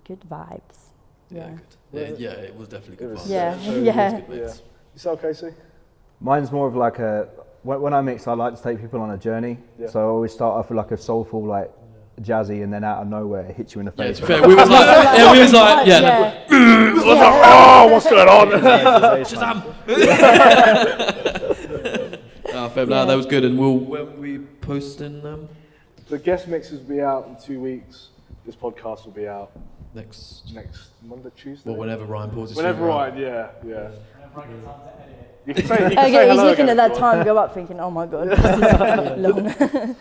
good vibes. Yeah, Yeah. good. Yeah, it was definitely good. It was- vibes. Yeah, It was yeah. good mix. Yourself, Kcee? Mine's more of like when I mix, I like to take people on a journey. Yeah. So I always start off with like a soulful, like jazzy, and then out of nowhere it hits you in the Yeah, face. to be fair, we was like, yeah. Oh, what's going on? Fair, no, that was good, and when we posting them The guest mixes will be out in 2 weeks. This podcast will be out next, next Monday, Tuesday. well, whenever Ryan pulls his Whenever finger out. Ryan, yeah. You can say, Okay, hello he's looking again at if that you want. time go up thinking, oh my god, this is long.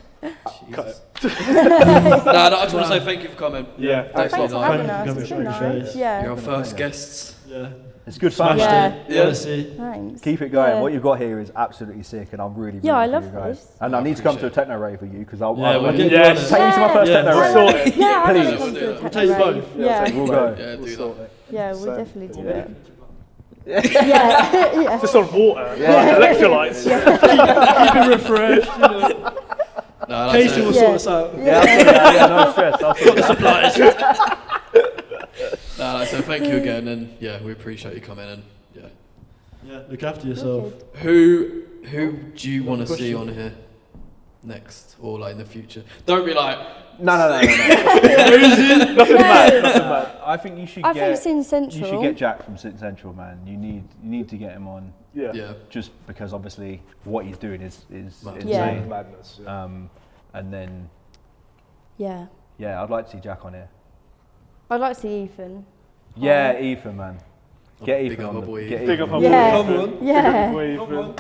Jesus. No, I just want to say thank you for coming. Yeah, Thanks for Nice. having us, it's been nice. Yeah, You're our first guests. Yeah. It's good fun. Smashed Yeah. it. Yeah. Honestly. thanks. Keep it going. Yeah. What you've got here is absolutely sick, and I'm really Yeah, I rooting for love you guys. this. And I need to come to a techno rave with you because I'll Yeah, we'll get Yeah. you on it. take me to my first Yeah. techno rave. Sort it. Yeah, I Please. want to come to a We'll techno take you rave. both. Yeah, We'll go. Yeah, do sort that. it. yeah, we'll So- definitely do it. Yeah, yeah. Just on water, electrolytes. Keep it refreshed. You know. No, that's Kcee it. will Yeah. sort us out. Yeah, no stress. I'll sort it out. Supplies. No, so thank you again, and yeah, we appreciate you coming in. Yeah. Yeah. Look after yourself. Who do you want to see on here next, or like in the future? Don't be like, No. Nothing bad. Nothing bad. I think you should I get. think Sin You Central. should get Jack from Sit Central, man. You need to get him on, Yeah. yeah, just because obviously what he's doing is Mad. insane. Yeah. Madness. Yeah. And then Yeah. I'd like to see Jack on here. I'd like to see Ethan. Yeah, Ethan, man. Get big Ethan up on my the boy. get Big Ethan up on my the- Yeah. Come on. Yeah.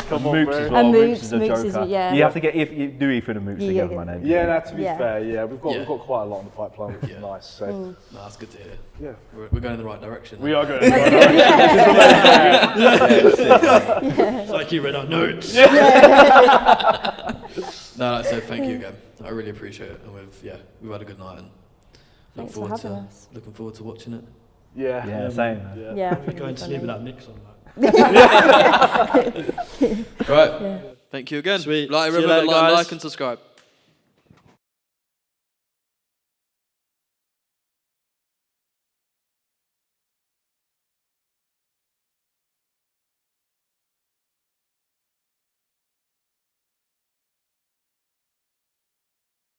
Come on, Mooks bro. as well. And Mooks is a Mooks is- joker. yeah. You have to get if you do Ethan and Mooks Yeah, together, yeah. man. Yeah, no, to be Yeah. fair, yeah, we've Yeah. got quite a lot on the pipeline, which is Yeah. nice. So No, that's good to hear. yeah, We're going in the right direction. we are good. It's like you read our notes. No, like I said, thank you again. I really appreciate it, and we've had a good night, and Thanks for having us. looking forward to watching it. Yeah. Yeah, same. Man. Yeah. Yeah, I We're think going it'd to be sleep with funny. that mix on that. Right. Yeah. Thank you again. Sweet. Like, See you remember, later, guys. like and subscribe.